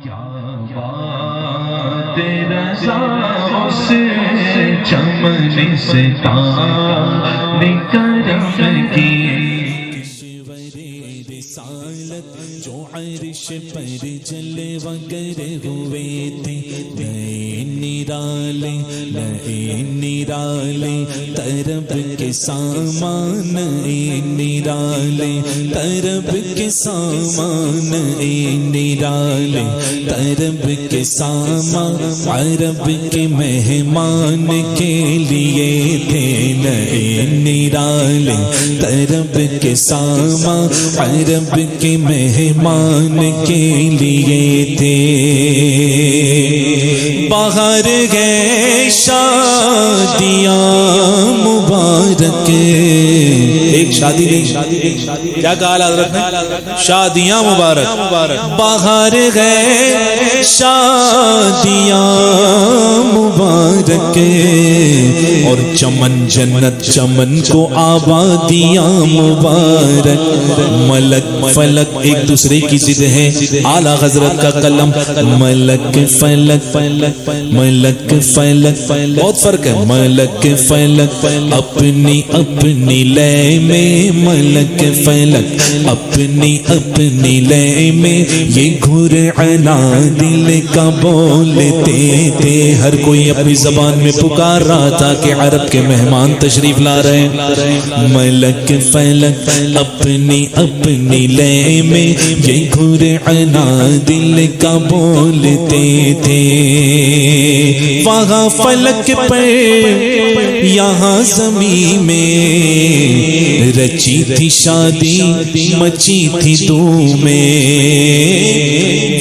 کیا بات رضا اس چمن سے تار کرم کی، جو عرش پر جلوہ گر ہوئے تھے، نئے نرالے طرب کے سامان، نئے نرالے طرب کے سامان، نئے نرالے طرب کے سامان، عرب کے مہمان کے لیے تھے، نئے نرالے طرب کے سامان، عرب کے مہمان کے لیے تھے۔ باہر گئے شادیاں مبارک، ایک شادی نہیں، کیا کہا حضرت نے؟ شادیاں مبارک۔ باہر گئے شادیاں مبارک، اور چمن جنت چمن کو آبادیاں مبارک۔ ملک فلک ایک دوسرے کی ضد ہے، اعلیٰ حضرت کا قلم، ملک فلک، ملک فلک بہت فرق ہے، ملک فلک اپنی اپنی لے میں، ملک فلک اپنی اپنی لے میں، یہ گھرعنا دل کا بولتے تھے۔ ہر کوئی اپنی زبان میں پکار رہا تھا کہ عرب کے مہمان تشریف لا رہے ہیں۔ ملک فلک اپنی اپنی لے میں، یہ گھرعنا دل کا بولتے تھے۔ وہاں فلک پر یہاں زمین میں، رچی تھی شادی مچی تھی دھومیں۔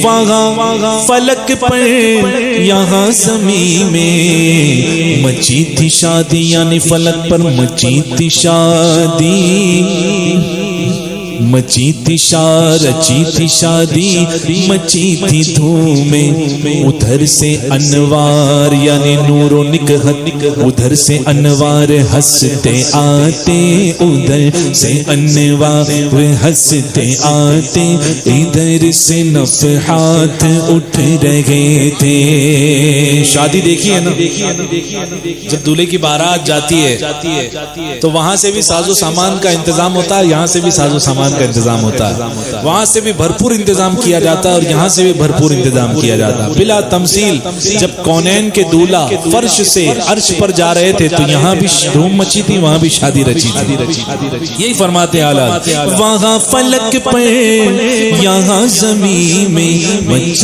وہاں فلک پر یہاں زمین میں، مچی تھی شادی، یعنی فلک پر مچی تھی شادی، مچی تھی رچی تھی شادی، مچی تھی دھومیں۔ ادھر سے انوار یعنی نور و نکہت، ادھر سے انوار ہنستے آتے، ادھر سے انوار ہنستے آتے، ادھر سے نفحات اٹھ رہے تھے۔ شادی دیکھی ہے نا، جب دولہے کی بارات جاتی ہے تو وہاں سے بھی ساز و سامان کا انتظام ہوتا ہے، یہاں سے بھی ساز و سامان کا انتظام ہوتا ہے، وہاں سے بھی بھرپور انتظام کیا جاتا ہے اور یہاں سے بھی بھرپور انتظام کیا جاتا ہے۔ بلا تمثیل جب کونین کے دولہا فرش سے عرش پر جا رہے تھے تو یہاں بھی دھوم مچی تھی، وہاں بھی شادی رچی تھی۔ یہی فرماتے اعلیٰ، وہاں فلک پر یہاں زمین میں،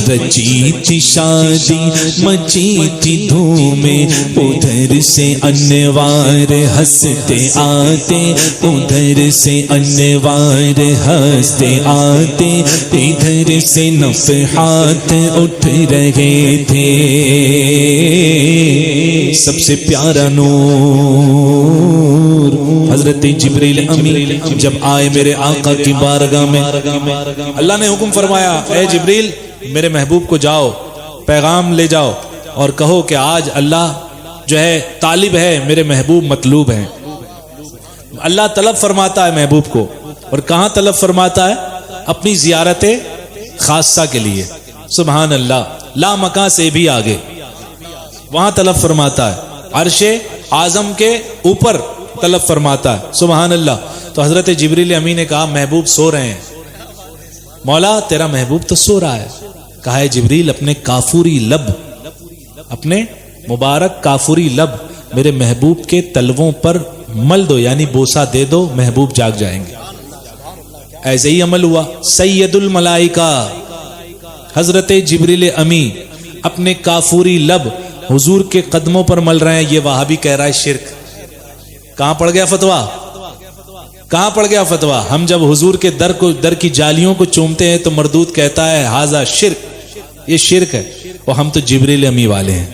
رچی تھی شادی مچی تھی دھومیں۔ ادھر سے انوار ہنستے آتے، ادھر سے انوار ہنستے آتے، ادھر سے نفحات اٹھ رہے تھے۔ سب سے پیارا نور حضرت جبریل امین جب آئے میرے آقا کی بارگاہ میں، اللہ نے حکم فرمایا، اے جبریل میرے محبوب کو جاؤ پیغام لے جاؤ اور کہو کہ آج اللہ جو ہے طالب ہے، میرے محبوب مطلوب ہیں۔ اللہ طلب فرماتا ہے محبوب کو، اور کہاں طلب فرماتا ہے؟ اپنی زیارت خاصہ کے لیے۔ سبحان اللہ، لا مکان سے بھی آگے وہاں طلب فرماتا ہے، عرش اعظم کے اوپر طلب فرماتا ہے۔ سبحان اللہ۔ تو حضرت جبریل امین نے کہا محبوب سو رہے ہیں۔ مولا تیرا محبوب تو سو رہا ہے۔ کہا ہے جبریل اپنے کافوری لب، اپنے مبارک کافوری لب میرے محبوب کے تلووں پر مل دو، یعنی بوسہ دے دو، محبوب جاگ جائیں گے۔ ایسے ہی عمل ہوا۔ سید الملائکہ حضرت جبریل امی اپنے کافوری لب حضور کے قدموں پر مل رہے ہیں۔ یہ وہابی کہہ رہا ہے شرک۔ کہاں پڑ گیا فتویٰ؟ کہاں پڑ گیا فتویٰ؟ ہم جب حضور کے در کی جالیوں کو چومتے ہیں تو مردود کہتا ہے ہاذا شرک، یہ شرک ہے۔ اور ہم تو جبریل امی والے ہیں،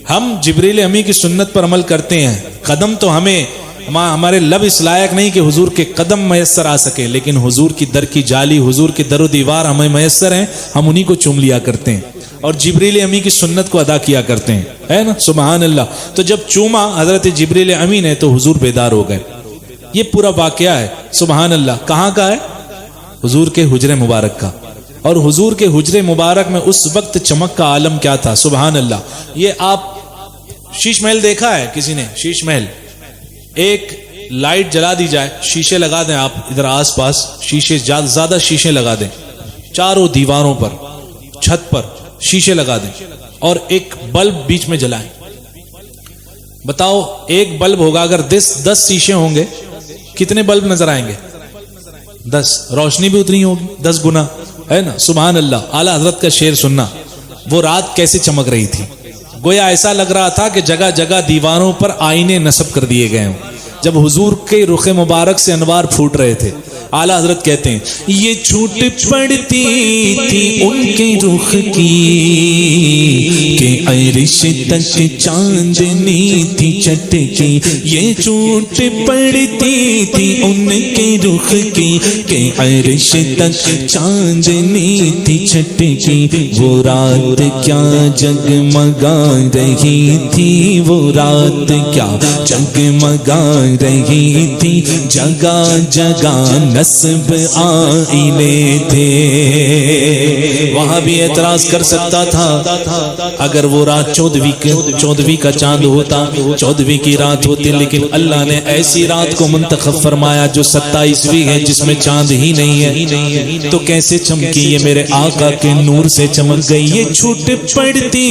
ہم جبریل امی کی سنت پر عمل کرتے ہیں۔ قدم تو ہمارے لب اس لائق نہیں کہ حضور کے قدم میسر آ سکے، لیکن حضور کی در کی جالی، حضور کی در و دیوار ہمیں میسر ہیں، ہم انہی کو چوم لیا کرتے ہیں اور جبریل امی کی سنت کو ادا کیا کرتے ہیں، ہے نا؟ سبحان اللہ۔ تو جب چوما حضرت جبریل امی نے تو حضور بیدار ہو گئے۔ یہ پورا واقعہ ہے، سبحان اللہ۔ کہاں کا ہے؟ حضور کے حجرے مبارک کا۔ اور حضور کے حجرے مبارک میں اس وقت چمک کا عالم کیا تھا، سبحان اللہ۔ یہ آپ شیش محل دیکھا ہے کسی نے؟ شیش محل، ایک لائٹ جلا دی جائے، شیشے لگا دیں آپ ادھر آس پاس، شیشے زیادہ شیشے لگا دیں، چاروں دیواروں پر، چھت پر شیشے لگا دیں اور ایک بلب بیچ میں جلائیں۔ بتاؤ ایک بلب ہوگا، اگر 10 شیشے ہوں گے کتنے بلب نظر آئیں گے؟ 10، روشنی بھی اتنی ہوگی 10 گنا، ہے نا؟ سبحان اللہ۔ اعلیٰ حضرت کا شعر سننا، وہ رات کیسے چمک رہی تھی، گویا ایسا لگ رہا تھا کہ جگہ جگہ دیواروں پر آئینے نصب کر دیے گئے ہوں جب حضور کے رخ مبارک سے انوار پھوٹ رہے تھے۔ اعلیٰ حضرت کہتے ہیں یہ چھوٹ پڑتی تھی ان کے رخ کی کہ عرش تک چاندنی تھی چٹکی، یہ چھوٹ پڑتی تھی ان کے رخ کی کہ عرش تک چاندنی تھی چٹکی، وہ رات کیا جگمگا رہی تھی، وہ رات کیا جگمگا رہی تھی، جگہ جگہ نصب آئینے تھے۔ وہاں بھی اعتراض کر سکتا تھا اگر وہ رات 14ویں کا چاند ہوتا، 14ویں کی رات ہوتی، لیکن اللہ نے ایسی رات کو منتخب فرمایا جو 27ویں ہے جس میں چاند ہی نہیں ہے، تو کیسے چمکی؟ یہ میرے آقا کے نور سے چمک گئی۔ یہ چھوٹ پڑتی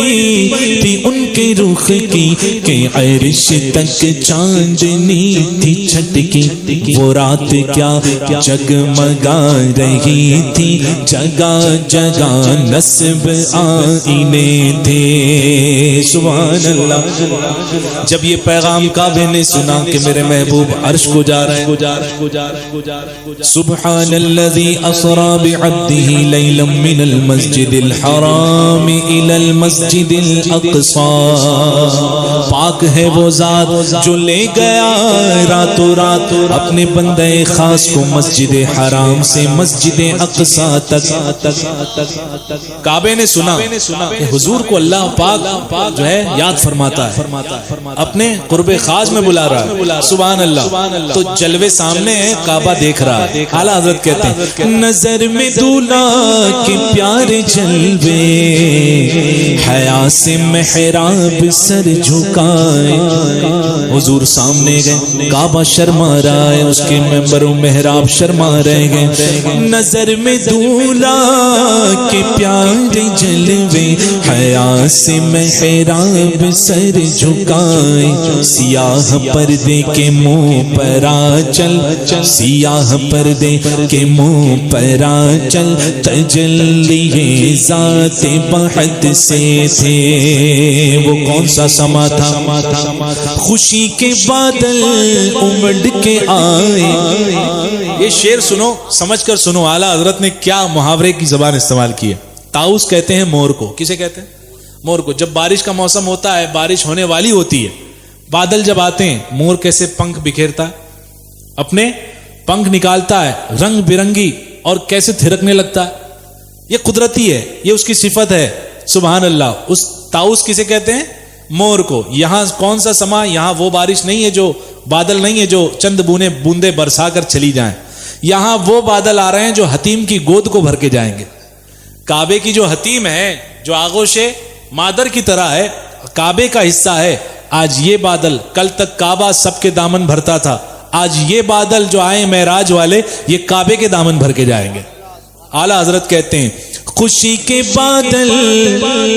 تھی ان کے رخ کی کہ عرش تک چاندنی تھی چھٹکی، وہ رات کیا جگمگا رہی تھی، جگہ جگہ نصب آئینے تھے، سبحان اللہ۔ جب یہ پیغام کعبے نے سنا کہ میرے محبوب عرش کو جا رہے ہیں، سبحان الذی اسری بعبدہ لیلا من المسجد الحرام الی المسجد الاقصی، پاک ہے وہ ذات جو لے گیا راتوں رات اپنے بندے خاص کو مسجد حرام سے مسجد اقصی تک۔ کعبے نے سنا کہ حضور کو اللہ پاک جو ہے یاد فرماتا ہے، اپنے قرب خاص میں بلا رہا ہے، سبحان اللہ۔ تو جلوے سامنے ہے، کعبہ دیکھ رہا ہے۔ اعلیٰ حضرت کہتے ہیں نظر میں دولا کے پیارے جلوے، حیا سے محراب سر جھکائے، حضور سامنے گئے، کعبہ شرما رہا ہے، اس کے ممبر و محراب شرما رہ گئے، نظر میں دولا کے پیارے جلوے، حیا سے محراب سر جھکائے، سیاہ پردے کے منہ پر آچل، سیاہ پردے کے منہ پر آچل، تجلی ذات بحت سے تھے۔ وہ کون سا سما تھا؟ خوشی کے بادل امڑ کے آئے۔ یہ شعر سنو، سمجھ کر سنو، اعلیٰ حضرت نے کیا محاورے کی زبان استعمال کی ہے۔ طاؤس کہتے ہیں مور کو، کسے کہتے ہیں؟ مور کو۔ جب بارش کا موسم ہوتا ہے، بارش ہونے والی ہوتی ہے، بادل جب آتے ہیں، مور کیسے پنکھ بکھیرتا ہے، اپنے پنکھ نکالتا ہے رنگ برنگی، اور کیسے تھرکنے لگتا ہے۔ یہ قدرتی ہے، یہ اس کی صفت ہے، سبحان اللہ۔ اس طاؤس کسے کہتے ہیں؟ مور کو۔ یہاں کون سا سما؟ یہاں وہ بارش نہیں ہے، جو بادل نہیں ہے جو چند بوندے برسا کر چلی جائیں، یہاں وہ بادل آ رہے ہیں جو حتیم کی گود کو بھر کے جائیں گے۔ کعبے کی جو حتیم ہے، جو آغوش مادر کی طرح ہے، کعبے کا حصہ ہے، آج یہ بادل، کل تک کعبہ سب کے دامن بھرتا تھا، آج یہ بادل جو آئے معراج والے، یہ کعبے کے دامن بھر کے جائیں گے۔ اعلیٰ حضرت کہتے ہیں خوشی کے بادل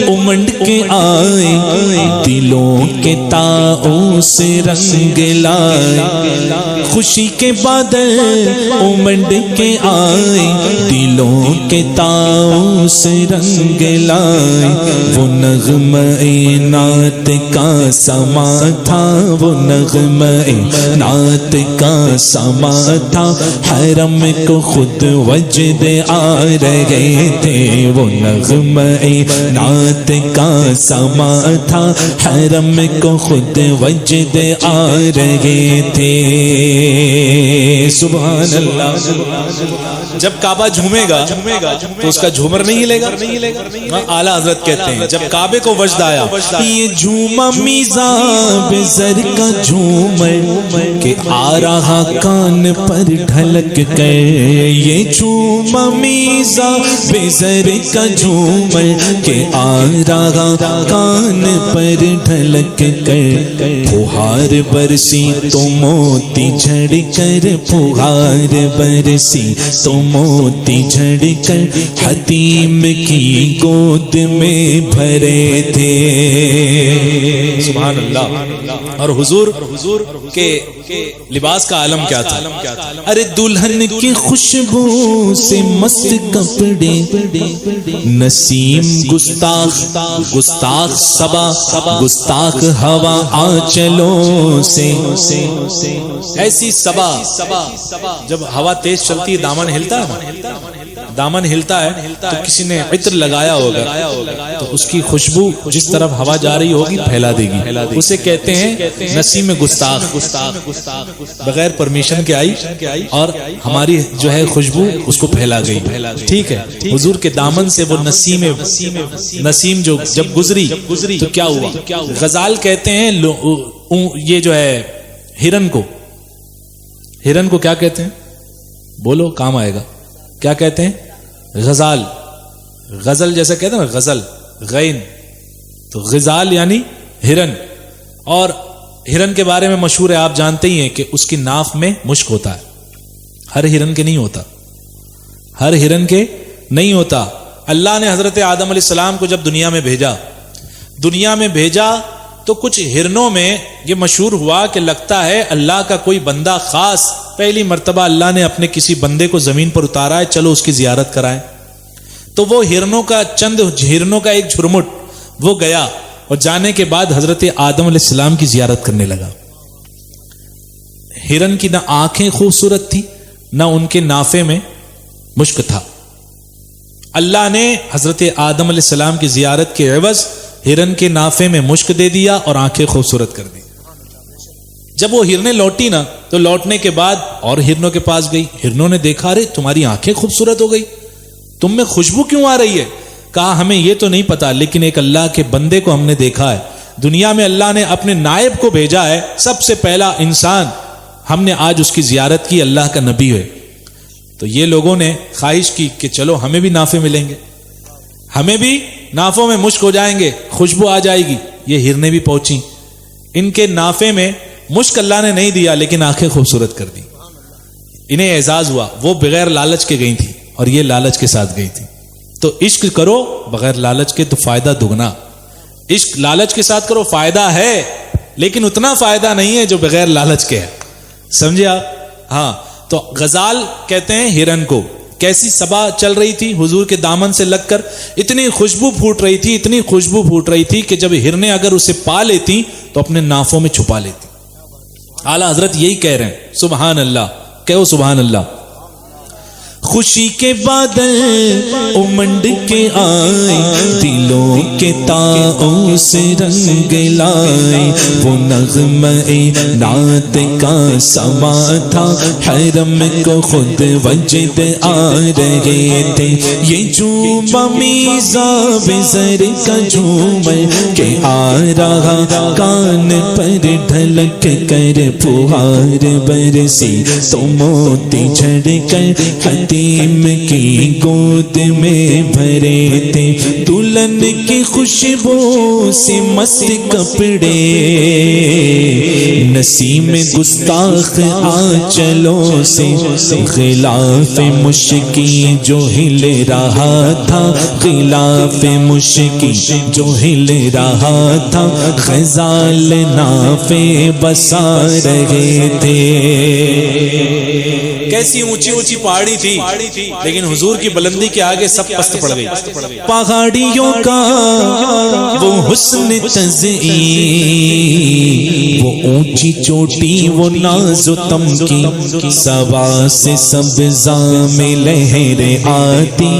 امڑ کے آئے، دلوں کے طاؤس رنگ لائے، خوشی کے بادل امڑ کے آئے، دلوں کے طاؤس رنگ لائے، وہ نغمہ نعت کا سما تھا، وہ نغمہ نعت کا سما تھا، حرم کو خود وجد آ رہے تھے، وہ نغمہ نعت کا سما تھا، حرم کو خود وجد آ رہے تھے۔ سبحان اللہ۔ جب کعبہ جھومے گا تو اس کا جھومر نہیں ہلے گا؟ اعلیٰ حضرت کہتے ہیں جب کعبے کو وجد آیا، یہ جھوما میزان بزر کا جھومر کہ آ رہا کان پر ڈھلک کر، یہ جھوما میزان بزر کا جھومر کہ آ رہا کان پر ڈھلک کر، پھوہار برسی تو موتی جھڑ کر، پھوہار برسی تو موتی جھڑ کر حتیم کی گود میں بھرے تھے۔ سبحان اللہ۔ اور حضور کے لباس کا عالم کیا تھا؟ ارے دلہن کی خوشبو سے مست کپڑے، نسیم گستاخ صبا، گستاخ ہوا آنچلوں سے۔ ایسی صبا جب ہوا تیز چلتی ہے دامن ہلتا ہے، دامن ہلتا ہے تو کسی نے عطر لگایا ہوگا تو اس کی خوشبو جس طرف ہوا جا رہی ہوگی پھیلا دے گی، اسے کہتے ہیں نسیم گستاخ، بغیر پرمیشن کے آئی اور ہماری جو ہے خوشبو اس کو پھیلا گئی۔ ٹھیک ہے، حضور کے دامن سے وہ نسیم جو جب گزری تو کیا ہوا؟ غزال کہتے ہیں یہ جو ہے ہرن کو کیا کہتے ہیں؟ بولو کام آئے گا۔ کیا کہتے ہیں؟ غزال، غزل جیسے کہتے ہیں نا، غزل غین، تو غزال یعنی ہرن۔ اور ہرن کے بارے میں مشہور ہے، آپ جانتے ہی ہیں کہ اس کی ناف میں مشک ہوتا ہے، ہر ہرن کے نہیں ہوتا، ہر ہرن کے نہیں ہوتا۔ اللہ نے حضرت آدم علیہ السلام کو جب دنیا میں بھیجا تو کچھ ہرنوں میں یہ مشہور ہوا کہ لگتا ہے اللہ کا کوئی بندہ خاص پہلی مرتبہ اللہ نے اپنے کسی بندے کو زمین پر اتارا ہے، چلو اس کی زیارت کرائیں۔ تو وہ چند ہرنوں کا ایک جھرمٹ وہ گیا اور جانے کے بعد حضرت آدم علیہ السلام کی زیارت کرنے لگا۔ ہرن کی نہ آنکھیں خوبصورت تھی، نہ ان کے نافے میں مشک تھا۔ اللہ نے حضرت آدم علیہ السلام کی زیارت کے عوض ہرن کے نافے میں مشک دے دیا اور آنکھیں خوبصورت کر دی۔ جب وہ ہرنیں لوٹی نا تو لوٹنے کے بعد اور ہرنوں کے پاس گئی، ہرنوں نے دیکھا ارے تمہاری آنکھیں خوبصورت ہو گئی، تم میں خوشبو کیوں آ رہی ہے؟ کہا ہمیں یہ تو نہیں پتا، لیکن ایک اللہ کے بندے کو ہم نے دیکھا ہے، دنیا میں اللہ نے اپنے نائب کو بھیجا ہے، سب سے پہلا انسان، ہم نے آج اس کی زیارت کی، اللہ کا نبی ہے۔ تو یہ لوگوں نے خواہش کی کہ چلو ہمیں بھی نافے ملیں گے، ہمیں بھی نافوں میں مشک ہو جائیں گے، خوشبو آ جائے گی۔ یہ ہرنیں بھی پہنچی، ان کے نافے میں مشک اللہ نے نہیں دیا لیکن آنکھیں خوبصورت کر دی، انہیں اعزاز ہوا۔ وہ بغیر لالچ کے گئی تھی اور یہ لالچ کے ساتھ گئی تھی۔ تو عشق کرو بغیر لالچ کے تو فائدہ دگنا، عشق لالچ کے ساتھ کرو فائدہ ہے لیکن اتنا فائدہ نہیں ہے جو بغیر لالچ کے ہے، سمجھے آپ؟ ہاں، تو غزال کہتے ہیں ہرن کو، کیسی صبا چل رہی تھی حضور کے دامن سے لگ کر، اتنی خوشبو پھوٹ رہی تھی کہ جب ہرنیں اگر اسے پا لیتی تو اپنے نافوں میں چھپا لیتی۔ اعلیٰ حضرت یہی کہہ رہے ہیں، سبحان اللہ، کہو سبحان اللہ۔ خوشی کے بادل امنڈ کے آئے، دلوں کے تاؤں سے رنگ لائے، وہ نغمہ نعت کا سما تھا، حرم کو خود وجد آ رہے تھے۔ یہ جھوما میزان بزر کا جھومر کہ آ رہا کان پر ڈھلک کر، پھوہار برسی تو موتی جھڑ کر حتیم کی گود میں بھرے تھے۔ دلہن کی خوشبو سے مست کپڑے، نسیم گستاخ آنچلوں سے، خلاف مشکی جو ہل رہا تھا، خلاف مشکی جو ہل رہا تھا، غزال نافے بسا رہے تھے۔ کیسی اونچی اونچی پہاڑی تھی لیکن حضور کی بلندی کے آگے سب پست پڑ گئی. پہاڑیوں کا وہ حسن تزئین، وہ اونچی چوٹی وہ ناز و تمکی، سبا سے سبزاں میں لہریں آتی.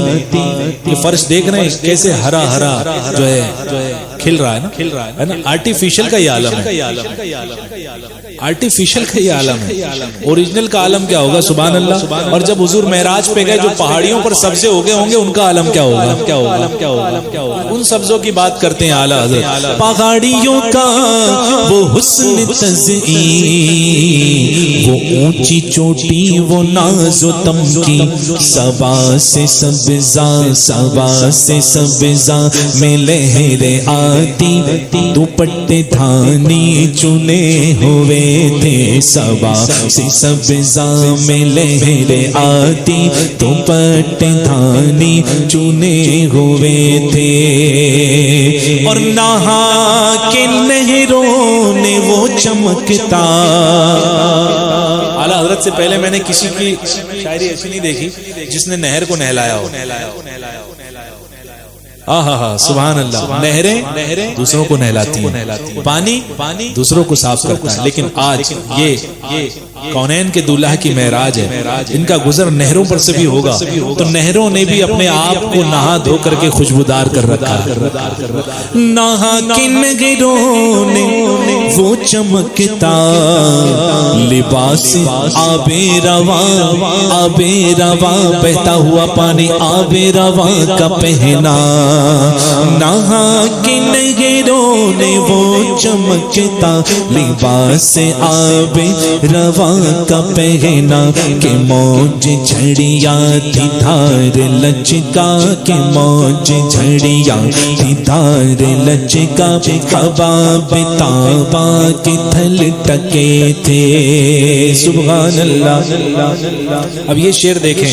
یہ فرش دیکھ رہے ہیں کیسے ہرا ہرا جو ہے کھل رہا ہے نا. آرٹیفیشل کا یہ عالم ہے، آرٹیفیشل کا یہ عالم ہے. اوریجنل کا عالم کیا ہوگا؟ سبحان اللہ. اور جب حضور معراج پہ گئے جو پہاڑیوں پر سبزے ہو گئے ہوں گے ان کا عالم کیا ہوگا؟ ان سبزوں کی بات کرتے ہیں اعلیٰ حضرت. پہاڑیوں کا وہ حسن تزئین، وہ اونچی چوٹی وہ ناز و تمکی، سبا سے سبزاں سبا سے سبزاں میں لہریں آتی. دوپٹے دھانی چنے ہوئے تھے، سبا سے سبزاں میں لہریں آتی. دوپٹے دھانی چنے ہوئے تھے اور نہا کے نہروں نے وہ چمکتا. اعلیٰ حضرت سے پہلے میں نے کسی کی شاعری ایسی نہیں دیکھی جس نے نہر کو نہلایا ہو. سبحان اللہ. نہریں دوسروں کو نہلاتی ہیں، پانی دوسروں کو صاف کرتا ہے. لیکن آج یہ کونین کے دولہا کی معراج ہے، ان کا گزر نہروں پر سے بھی ہوگا تو نہروں نے بھی اپنے آپ کو نہا دھو کر کے خوشبودار کر رکھا ہے. نہا کے نگروں نے وہ چمکتا، لباس آب رواں آب رواں بہتا ہوا پانی آب رواں کا پہنا. نہا کے نگروں نے وہ چمکتا، لباس آب رواں کا پہنا. کہ موج جھڑیا تھی دھار لچکا، کہ موج جھڑیا تھی دھار لچکا، حباب تابا کے تھل ٹکے تھے. سبحان اللہ. اب یہ شعر دیکھیں،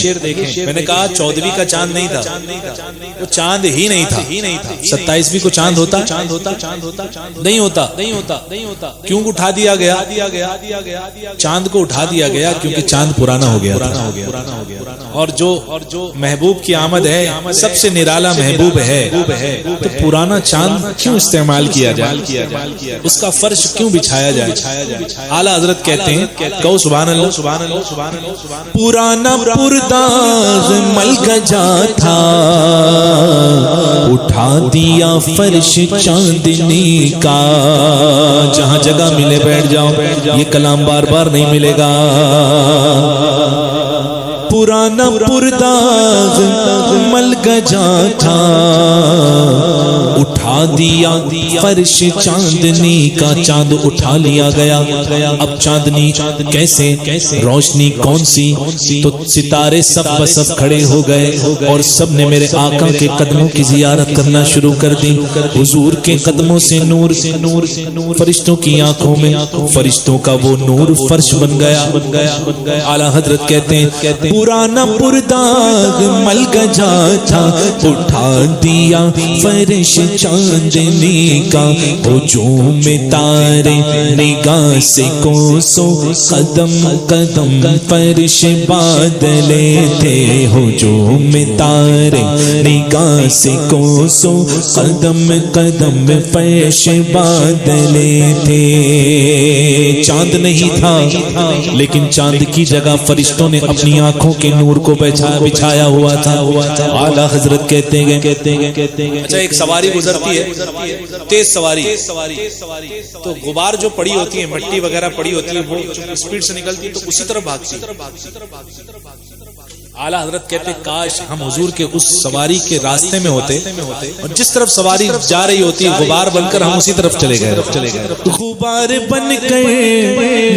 میں نے کہا 14ویں کا چاند نہیں تھا، وہ چاند ہی نہیں تھا. 27ویں کو چاند ہوتا نہیں ہوتا. کیوں اٹھا دیا گیا؟ چاند کو اٹھا دیا گیا کیونکہ چاند پرانا ہو گیا تھا. اور جو محبوب کی آمد ہے سب سے نرالا محبوب ہے، تو پرانا چاند کیوں استعمال کیا جائے، اس کا فرش کیوں بچھایا جائے؟ اعلیٰ حضرت کہتے ہیں، کہو سبحان اللہ. پرانا پرداغ مل گجا تھا، اٹھا دیا فرش چاندنی کا. جہاں جگہ ملے بیٹھ جاؤ، یہ کلام بار بار نہیں ملے گا. پرانا پرداغ مل گجا تھا، اٹھا دیا فرش چاندنی کا. چاند اٹھا لیا گیا. اب چاندنی کیسے، روشنی کون سی؟ تو ستارے سب بسب کھڑے ہو گئے اور سب نے میرے آقا کے قدموں کی زیارت کرنا شروع کر دی. حضور کے قدموں سے نور، فرشتوں کی آنکھوں میں فرشتوں کا وہ نور فرش بن گیا. اعلیٰ حضرت کہتے ہیں، پرانا پرداغ مل گجا تھا، اٹھا دیا فرش چاندنی کا. ہجوم تارے نگاہ سے کوسو، قدم قدم فرش بادلے تھے. ہجوم تارے نگاہ سے کوسو، قدم قدم فرش بادلے تھے. چاند نہیں تھا لیکن چاند کی جگہ فرشتوں نے اپنی آنکھوں کے نور کو بچھایا ہوا تھا. اعلیٰ حضرت کہتے ہیں اچھا ایک سواری گزرتی ہے، تیز سواری، تو غبار جو پڑی ہوتی ہے، مٹی وغیرہ پڑی ہوتی ہے، وہ اسپیڈ سے نکلتی ہے تو اسی طرف بھاگتی ہے. اعلیٰ حضرت کہتے کاش ہم حضور کے اس سواری کے راستے میں ہوتے اور جس طرف سواری جا رہی ہوتی غبار بن کر ہم اسی طرف چلے گئے. غبار بن کر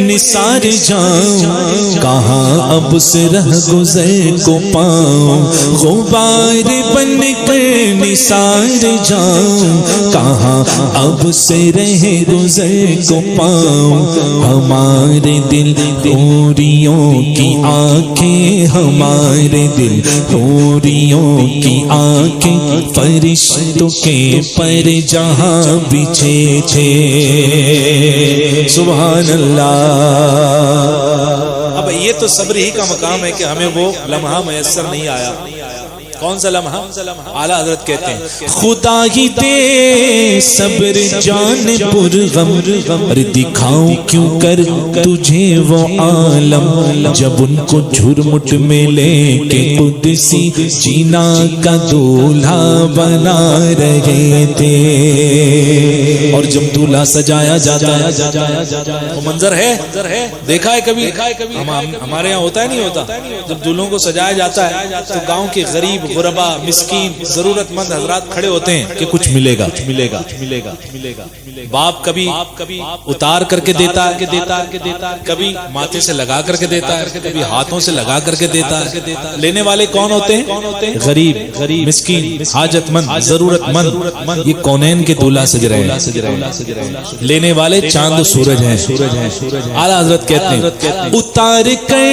نثار جاؤں، کہاں اب سے رہ گزر کو پاؤں. غبار بن کر نثار جاؤں، کہاں اب سے رہ گزر کو پاؤں. ہمارے دل حوریوں کی آنکھیں، ہمارے دل حوریوں کی آنکھیں فرشتوں کے پر جہاں بچھے تھے. سبحان اللہ. اب یہ تو صبر ہی کا مقام ہے کہ ہمیں وہ لمحہ میسر نہیں آیا. کون سا لمحہ؟ اعلیٰ حضرت کہتے ہیں خدا ہی دے صبر جان پر غم ارے دکھاؤں کیوں کر تجھے وہ عالم جب ان کو جھرمٹ میں لے کے قدسی جینا کا دولہا بنا رہے تھے. اور جب دولہا سجایا جاتا ہے وہ منظر ہے دیکھا ہے کبھی؟ ہمارے یہاں ہوتا ہے نہیں ہوتا؟ جب دلہوں کو سجایا جاتا ہے تو گاؤں کے غریب غربا مسکین ضرورت مند حضرات کھڑے ہوتے ہیں کہ کچھ ملے گا. باپ کبھی اتار کر کے دیتا ہے, کبھی ماتھے سے لگا کر کے دیتا ہے, کبھی ہاتھوں سے لگا کر کے دیتا ہے. لینے والے کون ہوتے ہیں؟ غریب مسکین حاجت مند ضرورت مند. یہ کونین کے دولہا سج رہے ہیں, لینے والے چاند و سورج ہیں. اعلیٰ حضرت کہتے ہیں اتار کر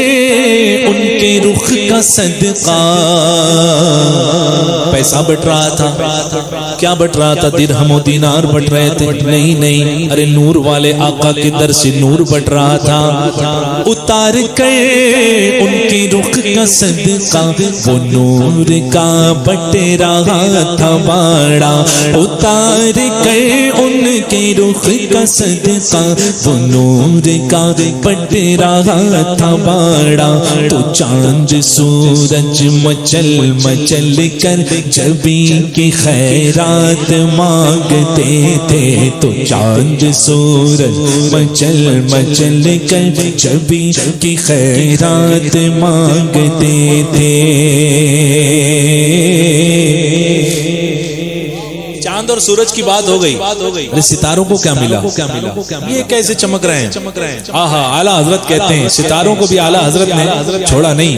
ان کے رخ کا صدقہ پیسہ بٹ رہا تھا. کیا بٹ رہا تھا؟ درہم و دینار بٹ رہے تھے. نہیں ارے نور والے آقا کے در سے نور بٹ رہا تھا. اتار کر ان کے رخ کا صدقہ وہ نور کا بٹ رہا تھا باڑا. اتار کر ان کے رخ کا صدقہ وہ نور کا بٹ رہا تھا باڑا. تو چاند سورج مچل کر جبی کی خیرات مانگتے تھے. تو چاند سورج مچل کر جبی کی خیرات مانگتے تھے. چاند اور سورج کی بات ہو گئی. ارے ستاروں کو کیا ملا؟ یہ کیسے چمک رہے ہیں؟ آہا اعلیٰ حضرت کہتے ہیں ستاروں کو بھی اعلیٰ حضرت نے چھوڑا نہیں,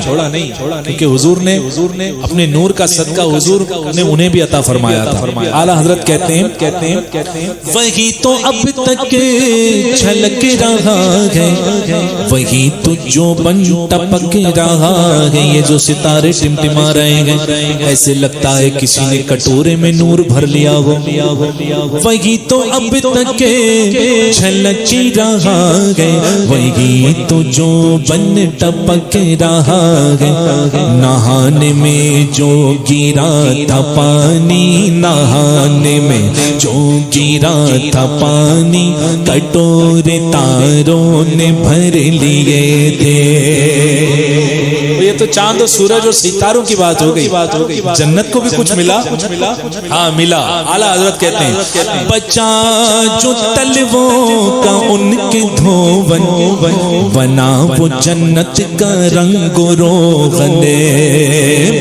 کیونکہ حضور نے اپنے نور کا صدقہ حضور نے انہیں بھی عطا فرمایا تھا. اعلیٰ حضرت کہتے ہیں وہی تو اب تک چھلک رہا ہے, وہی تو جو بن ٹپک رہا ہے. یہ جو ستارے ٹمٹما رہے ہیں ایسے لگتا ہے کسی نے کٹورے میں نور بھر لیا ہو. وہی تو اب تک چھلک رہا ہے, وہی تو جو بن ٹپک رہا ہے. نہانے میں جو گرا تھا پانی, نہانے میں جو گرا تھا پانی, کٹورے تاروں نے بھر لیے تھے. یہ تو چاند اور سورج اور ستاروں کی بات ہو گئی. جنت کو بھی کچھ ملا؟ ہاں ملا. اعلیٰ حضرت کہتے ہیں بچا جو تلووں کا ان کے دھون بنا وہ جنت کا رنگ و روغن.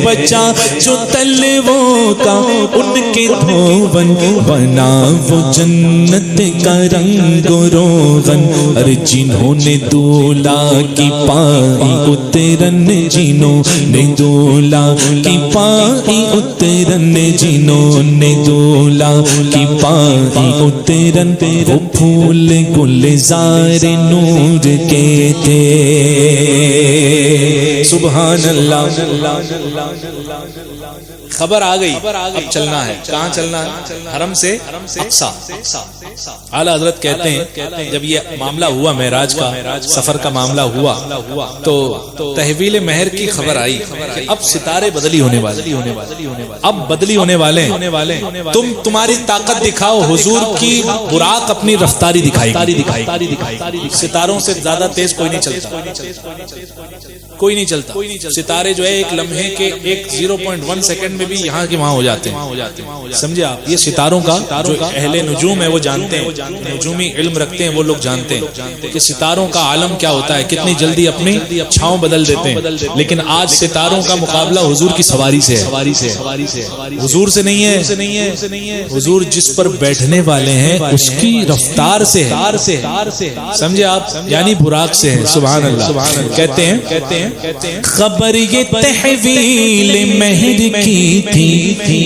بچا جو تلووں کا ان کے دھون بنا وہ جنت کا رنگ و روغن. ارے جنہوں نے دولہا کی پائی اترن, جنہوں نے دولہا کی پائی اترن, جنہوں نے دولہا کی پائی اترن, وہ پھول گلزار نور کے تھے. سبحان اللہ. خبر آ گئی, اب چلنا ہے. کہاں چلنا ہے؟ حرم سے اقصی. اعلیٰ حضرت کہتے ہیں جب یہ معاملہ ہوا معراج کا, سفر کا معاملہ ہوا, تو تحویل مہر کی خبر آئی کہ اب ستارے بدلی ہونے والے, اب بدلی ہونے والے. تمہاری طاقت دکھاؤ. حضور کی براق اپنی رفتاری دکھائی. ستاروں سے زیادہ تیز کوئی نہیں چلتا. ستارے جو ہے ایک لمحے کے 0.1 سیکنڈ میں بھی یہاں کے وہاں ہو جاتے ہیں. سمجھے آپ؟ یہ ستاروں کا جو اہل نجوم ہے وہ جانتے ہیں, نجومی علم رکھتے ہیں وہ لوگ جانتے ہیں کہ ستاروں کا عالم کیا ہوتا ہے, کتنی جلدی اپنی چھاؤں بدل دیتے ہیں. لیکن آج ستاروں کا مقابلہ حضور کی سواری سے ہے, حضور سے نہیں ہے. حضور جس پر بیٹھنے والے ہیں اس کی رفتار سے ہے. سمجھے آپ؟ یعنی براق سے ہے. سبحان اللہ. کہتے ہیں خبر یہ تحویل مہر کی تھی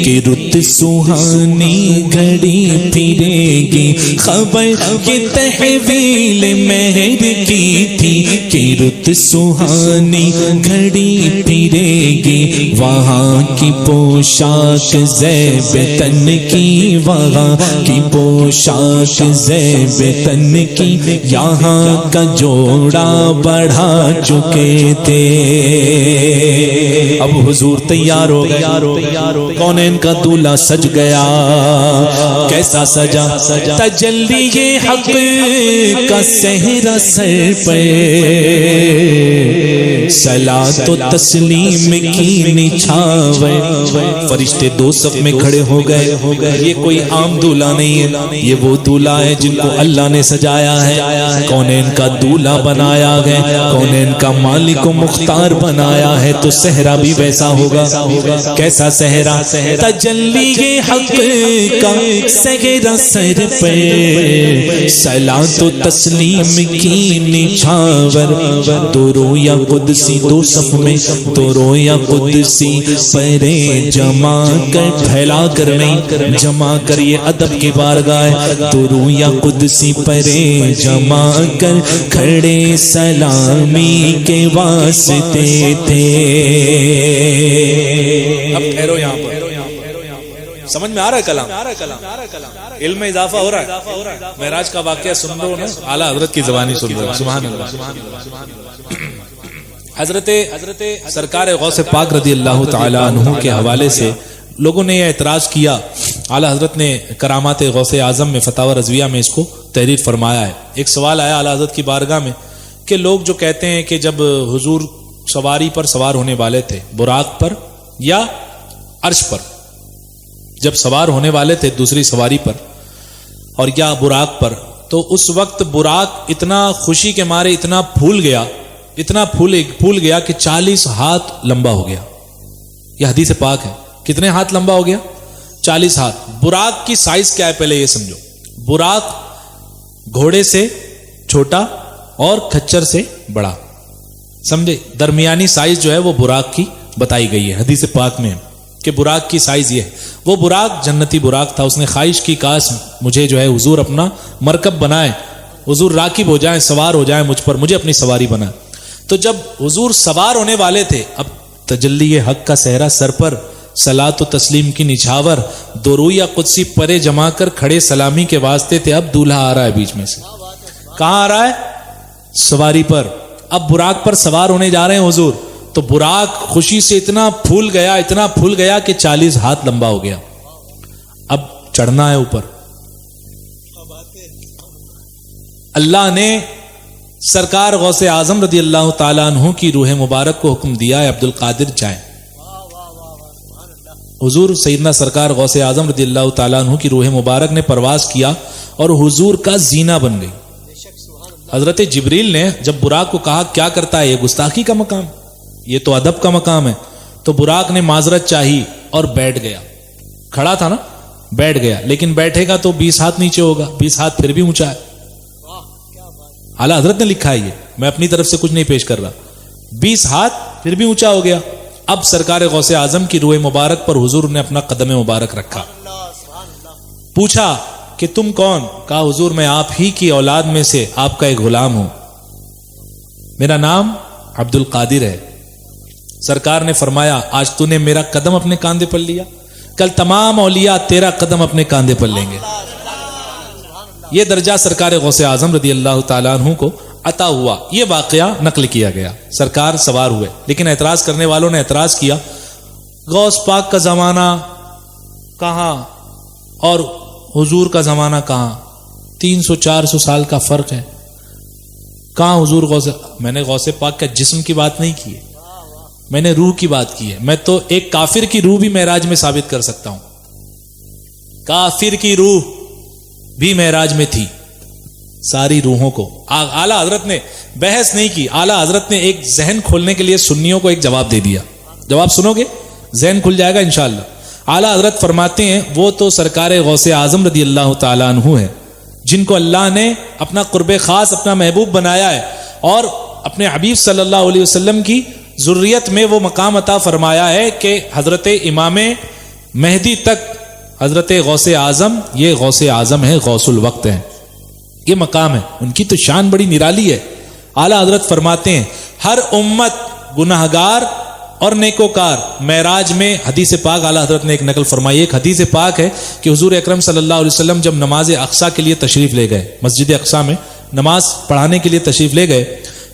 کہ رت سہانی گھڑی پھرے گی. خبر یہ تحویل مہر کی تھی کی رت سہانی گھڑی پھرے گی، وہاں کی پوشاک زیب تن کی، وہاں کی پوشاک زیب تن کی، یہاں کا جوڑا بڑھا چکے تھے۔ اب حضور تیار ہو گئے، کونین کا دولہا سج گیا۔ کیسا سجا؟ تجلی حق کا صحرا سر پہ، صلاۃ و تسلیم کی نچھاور۔ فرشتے دو صف میں کھڑے ہو گئے۔ یہ کوئی عام دولہا نہیں ہے، یہ وہ دولہا ہے جن کو اللہ نے سجایا ہے، کونین کا دولہا بنایا ہے، کونین کا مالک و مختار بنایا ہے، تو صحرا بھی ویسا ہوگا۔ کیسا صحرا؟ تجلی حق کا صحرا سر پہ، صلاۃ و تسلیم کی نچھاور۔ دو رویا قدسی دو صف میں، دو رویا قدسی پرے جمع کر، پھیلا کر نہیں، جمع کر، یہ ادب کی بارگاہ۔ دو رویا قدسی پرے جمع کر، کھڑے سلامی کے واسطے تھے۔ اب ٹھہرو یہاں پر، سمجھ میں آ رہا ہے کلام؟ علم میں اضافہ ہو رہا ہے۔ معراج کا واقعہ سن رہے ہو نا، اعلیٰ حضرت کی زبانی سن رہے ہو، سبحان اللہ۔ حضرت سرکار غوث پاک رضی اللہ تعالی عنہ کے حوالے سے لوگوں نے یہ اعتراض کیا۔ اعلیٰ حضرت نے کرامات غوث اعظم میں فتاوی رضویہ میں اس کو تحریر فرمایا ہے۔ ایک سوال آیا اعلیٰ حضرت کی بارگاہ میں کہ لوگ جو کہتے ہیں کہ جب حضور سواری پر سوار ہونے والے تھے، براق پر یا عرش پر، جب سوار ہونے والے تھے دوسری سواری پر اور یا براق پر، تو اس وقت براق اتنا خوشی کے مارے اتنا پھول گیا کہ 40 ہاتھ لمبا ہو گیا۔ یہ حدیث پاک ہے۔ کتنے ہاتھ لمبا ہو گیا؟ 40 ہاتھ۔ براق کی سائز کیا ہے پہلے یہ سمجھو۔ براق گھوڑے سے چھوٹا اور کھچر سے بڑا، سمجھے؟ درمیانی سائز جو ہے وہ براق کی بتائی گئی ہے حدیث پاک میں کہ براق کی سائز یہ ہے۔ وہ براق جنتی براق تھا، اس نے خواہش کی کاش مجھے جو ہے حضور اپنا مرکب بنائے، حضور راکب ہو جائیں، سوار ہو جائیں مجھ پر، مجھے اپنی سواری بنائے۔ تو جب حضور سوار ہونے والے تھے، اب تجلی حق کا صحرا سر پر، صلاۃ و تسلیم کی نچھاور، دو رویہ قدسی پرے جما کر کھڑے سلامی کے واسطے تھے۔ اب دولہا آ رہا ہے بیچ میں سے، کہاں آ رہا ہے؟ سواری پر۔ اب براق پر سوار ہونے جا رہے ہیں حضور، تو براق خوشی سے اتنا پھول گیا کہ 40 ہاتھ لمبا ہو گیا۔ اب چڑھنا ہے اوپر۔ اللہ نے سرکار غوث اعظم رضی اللہ تعالیٰ عنہ کی روح مبارک کو حکم دیا ہے عبد القادر جائیں۔ حضور سیدنا سرکار غوث اعظم رضی اللہ تعالیٰ عنہ کی روح مبارک نے پرواز کیا اور حضور کا زینہ بن گئی۔ حضرت جبریل نے جب براق کو کہا کیا کرتا ہے، یہ گستاخی کا مقام، یہ تو ادب کا مقام ہے، تو براق نے معذرت چاہی اور بیٹھ گیا۔ کھڑا تھا نا، بیٹھ گیا، لیکن بیٹھے گا تو 20 ہاتھ نیچے ہوگا، 20 ہاتھ پھر بھی اونچا ہے۔ اعلیٰ حضرت نے لکھا ہے، یہ میں اپنی طرف سے کچھ نہیں پیش کر رہا۔ 20 ہاتھ پھر بھی اونچا ہو گیا۔ اب سرکار غوث اعظم کی روح مبارک پر حضور نے اپنا قدم مبارک رکھا۔ پوچھا کہ تم کون؟ کہا حضور میں آپ ہی کی اولاد میں سے آپ کا ایک غلام ہوں، میرا نام عبد القادر ہے۔ سرکار نے فرمایا آج تو نے میرا قدم اپنے کاندھے پر لیا، کل تمام اولیاء تیرا قدم اپنے کاندھے پر لیں گے۔ یہ درجہ سرکار غوث اعظم رضی اللہ تعالیٰ عنہ کو عطا ہوا۔ یہ واقعہ نقل کیا گیا۔ سرکار سوار ہوئے، لیکن اعتراض کرنے والوں نے اعتراض کیا غوث پاک کا زمانہ کہاں اور حضور کا زمانہ کہاں؟ 300-400 سال کا فرق ہے، کہاں حضور غوث؟ میں نے غوث پاک کا جسم کی بات نہیں کی ہے، میں نے روح کی بات کی ہے۔ میں تو ایک کافر کی روح بھی معراج میں ثابت کر سکتا ہوں، کافر کی روح بھی معراج میں تھی۔ ساری روحوں کو اعلیٰ حضرت نے بحث نہیں کی، اعلیٰ حضرت نے ایک ذہن کھولنے کے لیے سنیوں کو ایک جواب دے دیا۔ جواب سنو گے ذہن کھل جائے گا انشاءاللہ۔ اعلیٰ حضرت فرماتے ہیں وہ تو سرکار غوث اعظم رضی اللہ تعالیٰ عنہ ہے جن کو اللہ نے اپنا قرب خاص، اپنا محبوب بنایا ہے، اور اپنے حبیب صلی اللہ علیہ وسلم کی ذریت میں وہ مقام عطا فرمایا ہے کہ حضرت امام مہدی تک حضرت غوث اعظم، یہ غوث اعظم ہے، غوث الوقت ہے، یہ مقام ہے۔ ان کی تو شان بڑی نرالی ہے۔ اعلیٰ حضرت فرماتے ہیں ہر امت گناہگار اور نیکوکار. معراج میں حدیث پاک اعلیٰ حضرت نے ایک نقل فرمائی. ایک حدیث پاک ہے کہ حضور اکرم صلی اللہ علیہ وسلم جب نماز اقصیٰ کے لیے تشریف لے گئے, مسجد اقصیٰ میں نماز پڑھانے کے لیے تشریف لے گئے,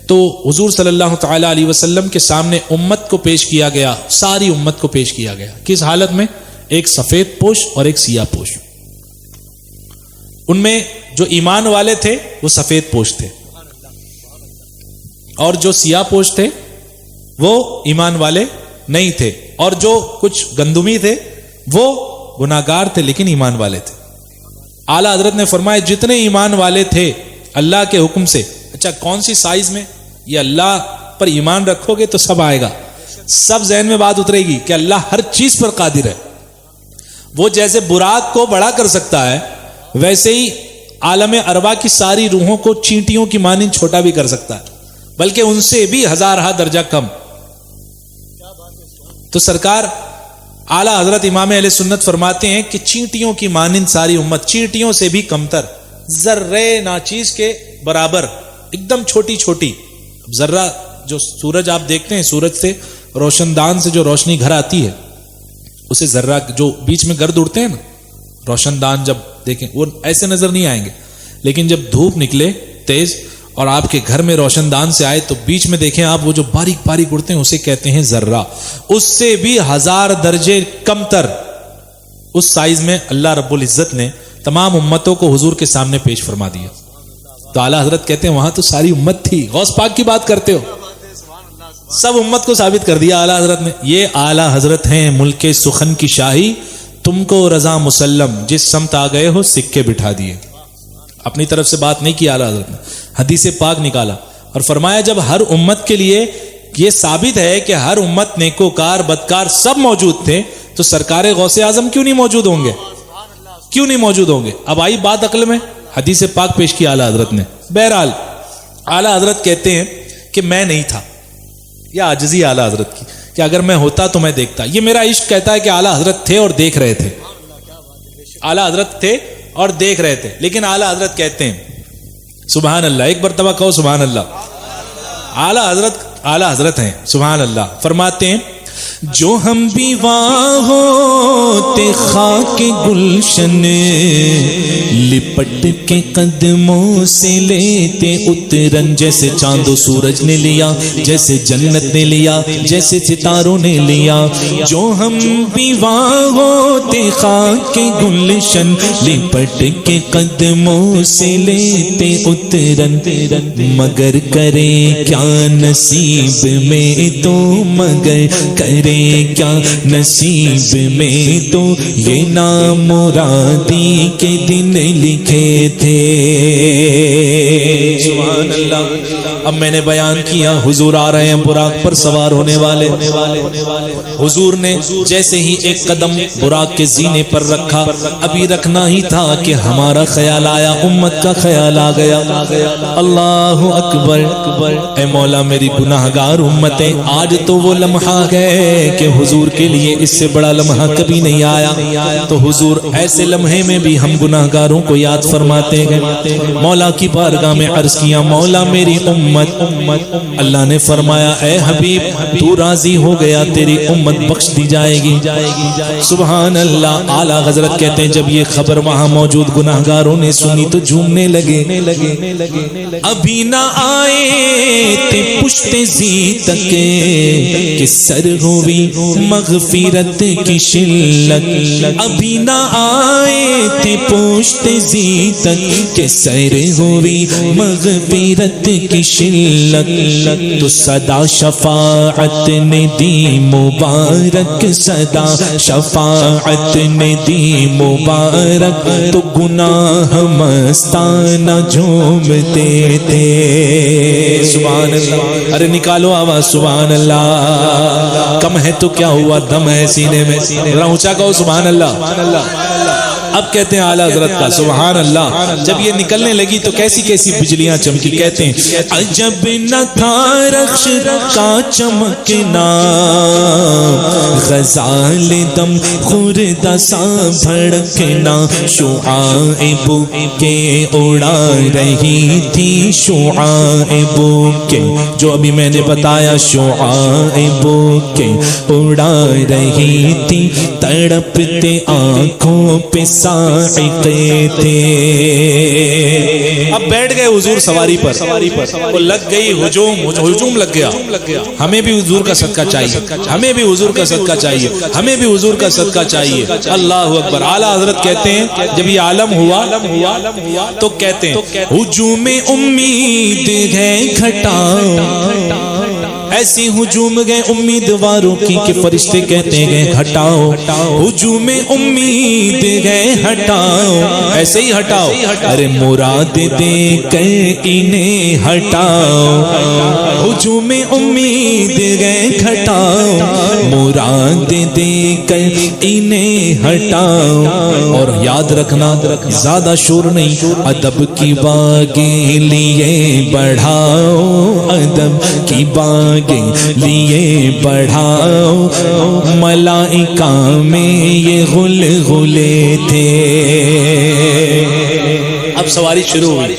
تو حضور صلی اللہ تعالی علیہ وسلم کے سامنے امت کو پیش کیا گیا, ساری امت کو پیش کیا گیا. کس حالت میں؟ ایک سفید پوش اور ایک سیاہ پوش. ان میں جو ایمان والے تھے وہ سفید پوش تھے, اور جو سیاہ پوش تھے وہ ایمان والے نہیں تھے, اور جو کچھ گندمی تھے وہ گناہگار تھے لیکن ایمان والے تھے. اعلیٰ حضرت نے فرمایا جتنے ایمان والے تھے اللہ کے حکم سے, اچھا کون سی سائز میں؟ یہ اللہ پر ایمان رکھو گے تو سب آئے گا, سب ذہن میں بات اترے گی کہ اللہ ہر چیز پر قادر ہے. وہ جیسے براق کو بڑا کر سکتا ہے ویسے ہی عالم ارواح کی ساری روحوں کو چینٹیوں کی مانند چھوٹا بھی کر سکتا ہے, بلکہ ان سے بھی ہزارہ درجہ کم. تو سرکار اعلیٰ حضرت امام اہل سنت فرماتے ہیں کہ چینٹیوں کی مانند ساری امت, چینٹیوں سے بھی کمتر, ذرے ناچیز کے برابر, ایک دم چھوٹی چھوٹی. ذرہ جو سورج آپ دیکھتے ہیں, سورج سے روشن دان سے جو روشنی گھر آتی ہے اسے ذرہ جو بیچ میں گرد اڑتے ہیں نا, روشن دان جب دیکھیں وہ ایسے نظر نہیں آئیں گے, لیکن جب دھوپ نکلے تیز اور آپ کے گھر میں روشن دان سے آئے تو بیچ میں دیکھیں آپ وہ جو باریک باریک اڑتے ہیں اسے کہتے ہیں ذرہ. اس سے بھی 1000 درجے کم تر اس سائز میں اللہ رب العزت نے تمام امتوں کو حضور کے سامنے پیش فرما دیا. تو اعلیٰ حضرت کہتے ہیں وہاں تو ساری امت تھی. غوث پاک کی بات کرتے ہو, سب امت کو ثابت کر دیا اعلیٰ حضرت نے. یہ اعلیٰ حضرت ہیں ملک سخن کی شاہی, تم کو رضا مسلم, جس سمت آ گئے ہو سکے بٹھا دیے. اپنی طرف سے بات نہیں کی اعلیٰ حضرت نے, حدیث پاک نکالا اور فرمایا جب ہر امت کے لیے یہ ثابت ہے کہ ہر امت نیکوکار بدکار سب موجود تھے تو سرکار غوث اعظم کیوں نہیں موجود ہوں گے؟ کیوں نہیں موجود ہوں گے؟ اب آئی بات عقل میں, حدیث پاک پیش کی اعلیٰ حضرت نے. بہرحال اعلیٰ حضرت کہتے ہیں کہ میں نہیں تھا, یہ عاجزی اعلیٰ حضرت کی کہ اگر میں ہوتا تو میں دیکھتا. یہ میرا عشق کہتا ہے کہ اعلیٰ حضرت تھے اور دیکھ رہے تھے, اعلیٰ حضرت تھے اور دیکھ رہے تھے. لیکن اعلیٰ حضرت کہتے ہیں سبحان اللہ, ایک مرتبہ کہو سبحان اللہ. اعلیٰ حضرت ہیں سبحان اللہ, فرماتے ہیں جو ہم بھی وہاں ہوتے خاک گلشن لپٹ کے قدموں سے لیتے اترن, جیسے چاند و سورج نے لیا, جیسے جنت نے لیا, جیسے ستاروں نے لیا. جو ہم بھی وہاں ہوتے خاک گلشن لپٹ کے قدموں سے لیتے اترن, مگر کرے کیا نصیب میں تو, مگر کرے کیا نصیب میں تو, یہ نامرادی کے دن لکھے تھے. سبحان اللہ. اب میں نے بیان کیا حضور آ رہے ہیں براق پر سوار ہونے والے. حضور نے جیسے ہی ایک قدم براق کے زینے پر رکھا, ابھی رکھنا ہی تھا کہ ہمارا خیال آیا, امت کا خیال آ گیا. اللہ اکبر. اے مولا میری گناہگار امتیں, آج تو وہ لمحہ ہے کہ حضور کے لیے اس سے بڑا لمحہ کبھی نہیں آیا. تو حضور ایسے لمحے میں بھی ہم گناہگاروں کو یاد فرماتے گئے. مولا کی بارگاہ میں عرض کیا مولا میری امت. اللہ نے فرمایا اے حبیب تو راضی ہو گیا, تیری امت بخش دی جائے گی. سبحان اللہ. اعلیٰ حضرت کہتے ہیں جب یہ خبر وہاں موجود گناہگاروں نے سنی تو جھومنے لگے. ابھی نہ آئے تھے پشت زی تک کہ سر ہوئی مغفرت کی شلت, ابھی نہ آئے تھے پشت زی تک کہ سر ہوئی مغفرت کی شلت. تو صدا شفاعت نے دی مبارک, صدا شفاعت نے دی مبارک, تو گناہ مستانہ جھومتے تھے. سبحان اللہ. ارے نکالو آواز سبحان اللہ. کم ہے تو کیا ہوا, دم ہے سینے میں, ذرا اونچا کہو سبحان اللہ. اب کہتے ہیں اعلیٰ حضرت کا سبحان اللہ، جب یہ نکلنے لگی تو کیسی کیسی بجلیاں چمکی. کہتے ہیں عجب نہ تھا رخش کا چمکنا، غزال دم خوردہ سا بھڑکنا، شعائب کے اڑا رہی تھی، شعائب کے جو ابھی میں نے بتایا، شعائب کے اڑا رہی تھی، تڑپتے آنکھوں پہ صاعقے تھے. اب بیٹھ گئے حضور سواری پر، وہ لگ گئی ہجوم لگ گیا. ہمیں بھی حضور کا صدقہ چاہیے، ہمیں بھی حضور کا صدقہ چاہیے، ہمیں بھی حضور کا صدقہ چاہیے. اللہ اکبر. اعلیٰ حضرت کہتے ہیں جب یہ عالم ہوا تو کہتے ہیں ہجوم امید ہے گھٹاؤ، ایسی ہجوم گئے امیدواروں کی کہ فرشتے کہتے گئے ہٹاؤ، ہجوم امید گئے ہٹاؤ، ایسے ہی ہٹاؤ، ارے مراد دے کر انہیں ہٹاؤ، ہجوم امید گئے گھٹاؤ، مراد دے کر انہیں ہٹاؤ. اور یاد رکھنا زیادہ شور نہیں، ادب کی باغیں لیے بڑھاؤ، ادب کی باغیں لیے بڑھاؤ، ملائکہ میں یہ غلغلے تھے. اب سواری شروع ہوئی،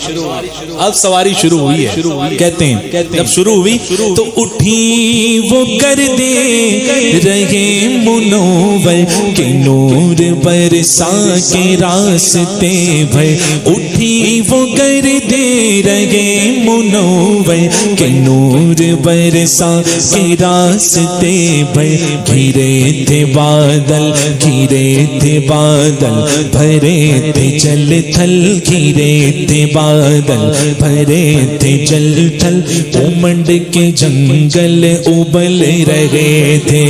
اب سواری شروع ہوئی ہے. کہتے ہیں جب شروع ہوئی تو اٹھی وہ گردے رہے منور کے نور برسا کے راستے بھر، اٹھی وہ گردے رہے منور کے نور برسا کے راستے بھر، گھرے تھے بادل گھرے تھے بادل بھرے تھے جل تھل، گھرے تھے بادل بھرے تھے جل تھل، امنڈ کے جنگل ابل رہے تھے.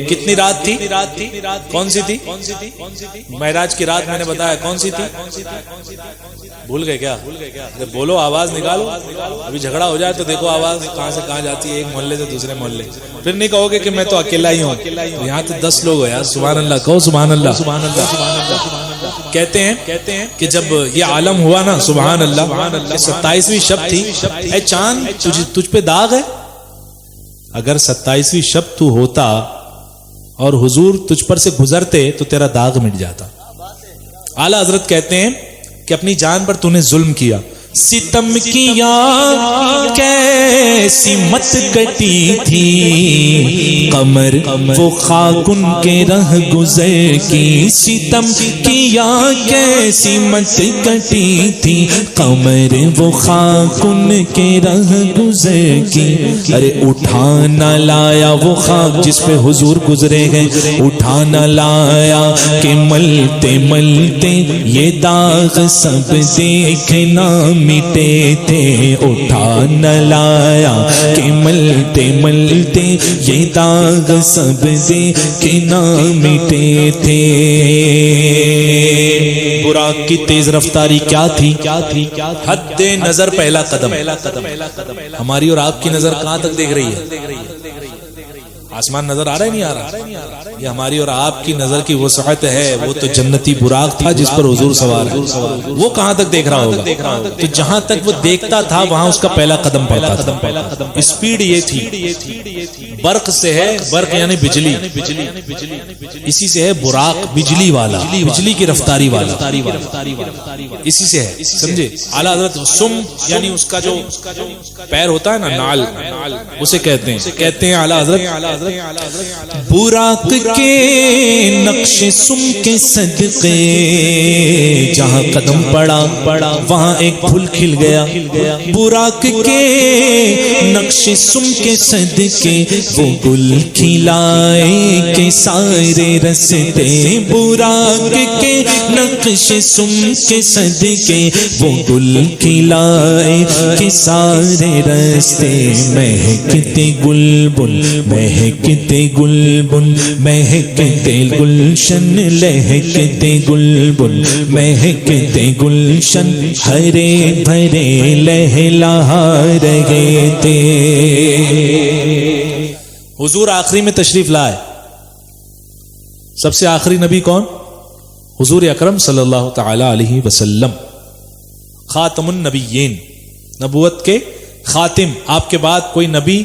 کتنی رات تھی؟ کون سی تھی؟ معراج کی رات میں نے بتایا کون سی تھی؟ بھول گئے کیا؟ بولو، آواز نکالو. ابھی جھگڑا ہو جائے تو دیکھو آواز کہاں سے کہاں جاتی ہے، ایک محلے سے دوسرے محلے. پھر نہیں کہو گے کہ میں تو اکیلا ہی ہوں. یہاں تو 10 لوگ ہو یار. سبحان اللہ کہو، سبحان اللہ. سبحان اللہ. کہتے ہیں کہ جب یہ عالم ہوا نا، سبحان اللہ، 27ویں شب تھی. اے چاند تجھ پہ داغ ہے؟ اگر 27ویں شب تو ہوتا اور حضور تجھ پر سے گزرتے تو تیرا داغ مٹ جاتا. اعلیٰ حضرت کہتے ہیں کہ اپنی جان پر تو نے ظلم کیا، ستم کیا کیسی مت کٹی تھی، قمر وہ خاکن کے رہ گزر کی، ستم کیا کیسی مت کٹی تھی، قمر وہ خاکن کے رہ گزر کی. ارے اٹھانا لایا وہ خاک جس پہ حضور گزرے گئے، اٹھانا لایا کہ ملتے ملتے یہ داغ سب دیکھنا مٹے تھے، اٹھا نہ لایا کہ ملتے ملتے یہ داغ سب دیکھنا مٹے تھے. براق کی تیز رفتاری کیا تھی؟ حد نظر پہلا قدم. ہماری اور آپ کی نظر کہاں تک دیکھ رہی ہے؟ آسمان نظر آ رہا ہے نہیں آ رہا؟ یہ ہماری اور آپ کی نظر کی وسعت ہے. وہ تو جنتی براق تھا جس پر حضور سوار ہے، وہ کہاں تک دیکھ رہا ہوگا؟ تو جہاں تک وہ دیکھتا تھا وہاں اس کا پہلا قدم پڑتا تھا. اسپیڈ یہ تھی. برق سے ہے، برق یعنی بجلی، اسی سے ہے براق، بجلی والا، بجلی کی رفتاری والا، اسی سے ہے. سمجھے؟ اعلیٰ حضرت سم یعنی اس کا جو پیر ہوتا ہے نا، نال، اسے کہتے ہیں اعلیٰ حضرت براق کے نقش سم کے صدقے، جہاں قدم پڑا وہاں ایک پھول کھل گیا. براق کے نقش سم کے صدقے وہ گل کھلائے کہ سارے رستے، براق کے نقش سم کے صدقے وہ گل کھلائے کہ سارے رستے. مہکتے گلبن مہکتے گلبن مہکتے گلشن، لہکتے گلبن مہکتے گلشن، ہرے بھرے لہلا رہے تھے. حضور آخری میں تشریف لائے. سب سے آخری نبی کون؟ حضور اکرم صلی اللہ تعالی علیہ وسلم، خاتم النبیین، نبوت کے خاتم. آپ کے بعد کوئی نبی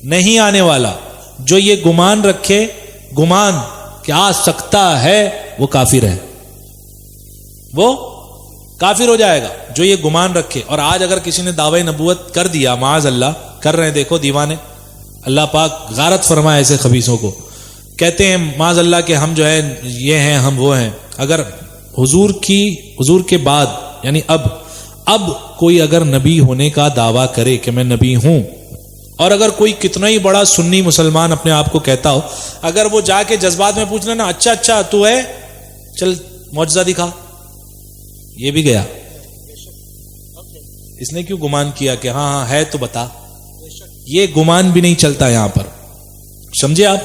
نہیں آنے والا. جو یہ گمان رکھے، گمان کہ آ سکتا ہے، وہ کافر ہے، وہ کافر ہو جائے گا. جو یہ گمان رکھے. اور آج اگر کسی نے دعوی نبوت کر دیا، معاذ اللہ کر رہے ہیں، دیکھو دیوانے، اللہ پاک غارت فرمائے ایسے خبیثوں کو. کہتے ہیں معاذ اللہ کہ ہم جو ہے یہ ہیں، ہم وہ ہیں. اگر حضور کے بعد یعنی اب کوئی اگر نبی ہونے کا دعویٰ کرے کہ میں نبی ہوں، اور اگر کوئی کتنا ہی بڑا سنی مسلمان اپنے آپ کو کہتا ہو، اگر وہ جا کے جذبات میں پوچھ لینا اچھا تو ہے، چل معجزہ دکھا، یہ بھی گیا. اس نے کیوں گمان کیا کہ ہاں ہے تو بتا؟ یہ گمان بھی نہیں چلتا یہاں پر، سمجھے آپ؟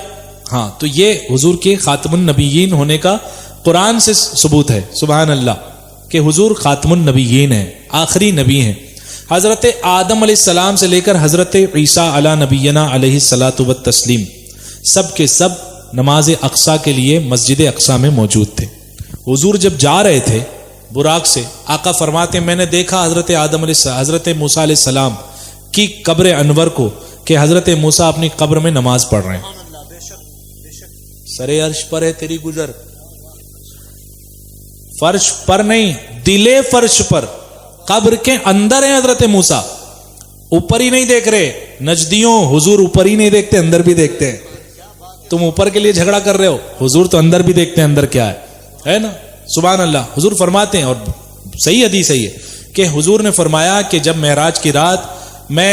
ہاں، تو یہ حضور کے خاتم النبیین ہونے کا قرآن سے ثبوت ہے. سبحان اللہ کہ حضور خاتم النبیین ہیں، آخری نبی ہیں. حضرت آدم علیہ السلام سے لے کر حضرت عیسیٰ علی نبینا علیہ الصلاۃ والتسلیم سب کے سب نماز اقصیٰ کے لیے مسجد اقصیٰ میں موجود تھے. حضور جب جا رہے تھے براق سے، آقا فرماتے میں نے دیکھا حضرت موسیٰ علیہ السلام کی قبر انور کو کہ حضرت موسیٰ اپنی قبر میں نماز پڑھ رہے ہیں. سرے عرش پر ہے تیری گزر، فرش پر نہیں، دلے فرش پر، قبر کے اندر ہے حضرت موسیٰ، اوپر ہی نہیں دیکھ رہے. نجدیوں، حضور اوپر ہی نہیں دیکھتے، اندر بھی دیکھتے ہیں. تم اوپر کے لیے جھگڑا کر رہے ہو، حضور تو اندر بھی دیکھتے ہیں اندر کیا ہے نا. سبحان اللہ. حضور فرماتے ہیں، اور صحیح حدیث ہے یہ، کہ حضور نے فرمایا کہ جب معراج کی رات میں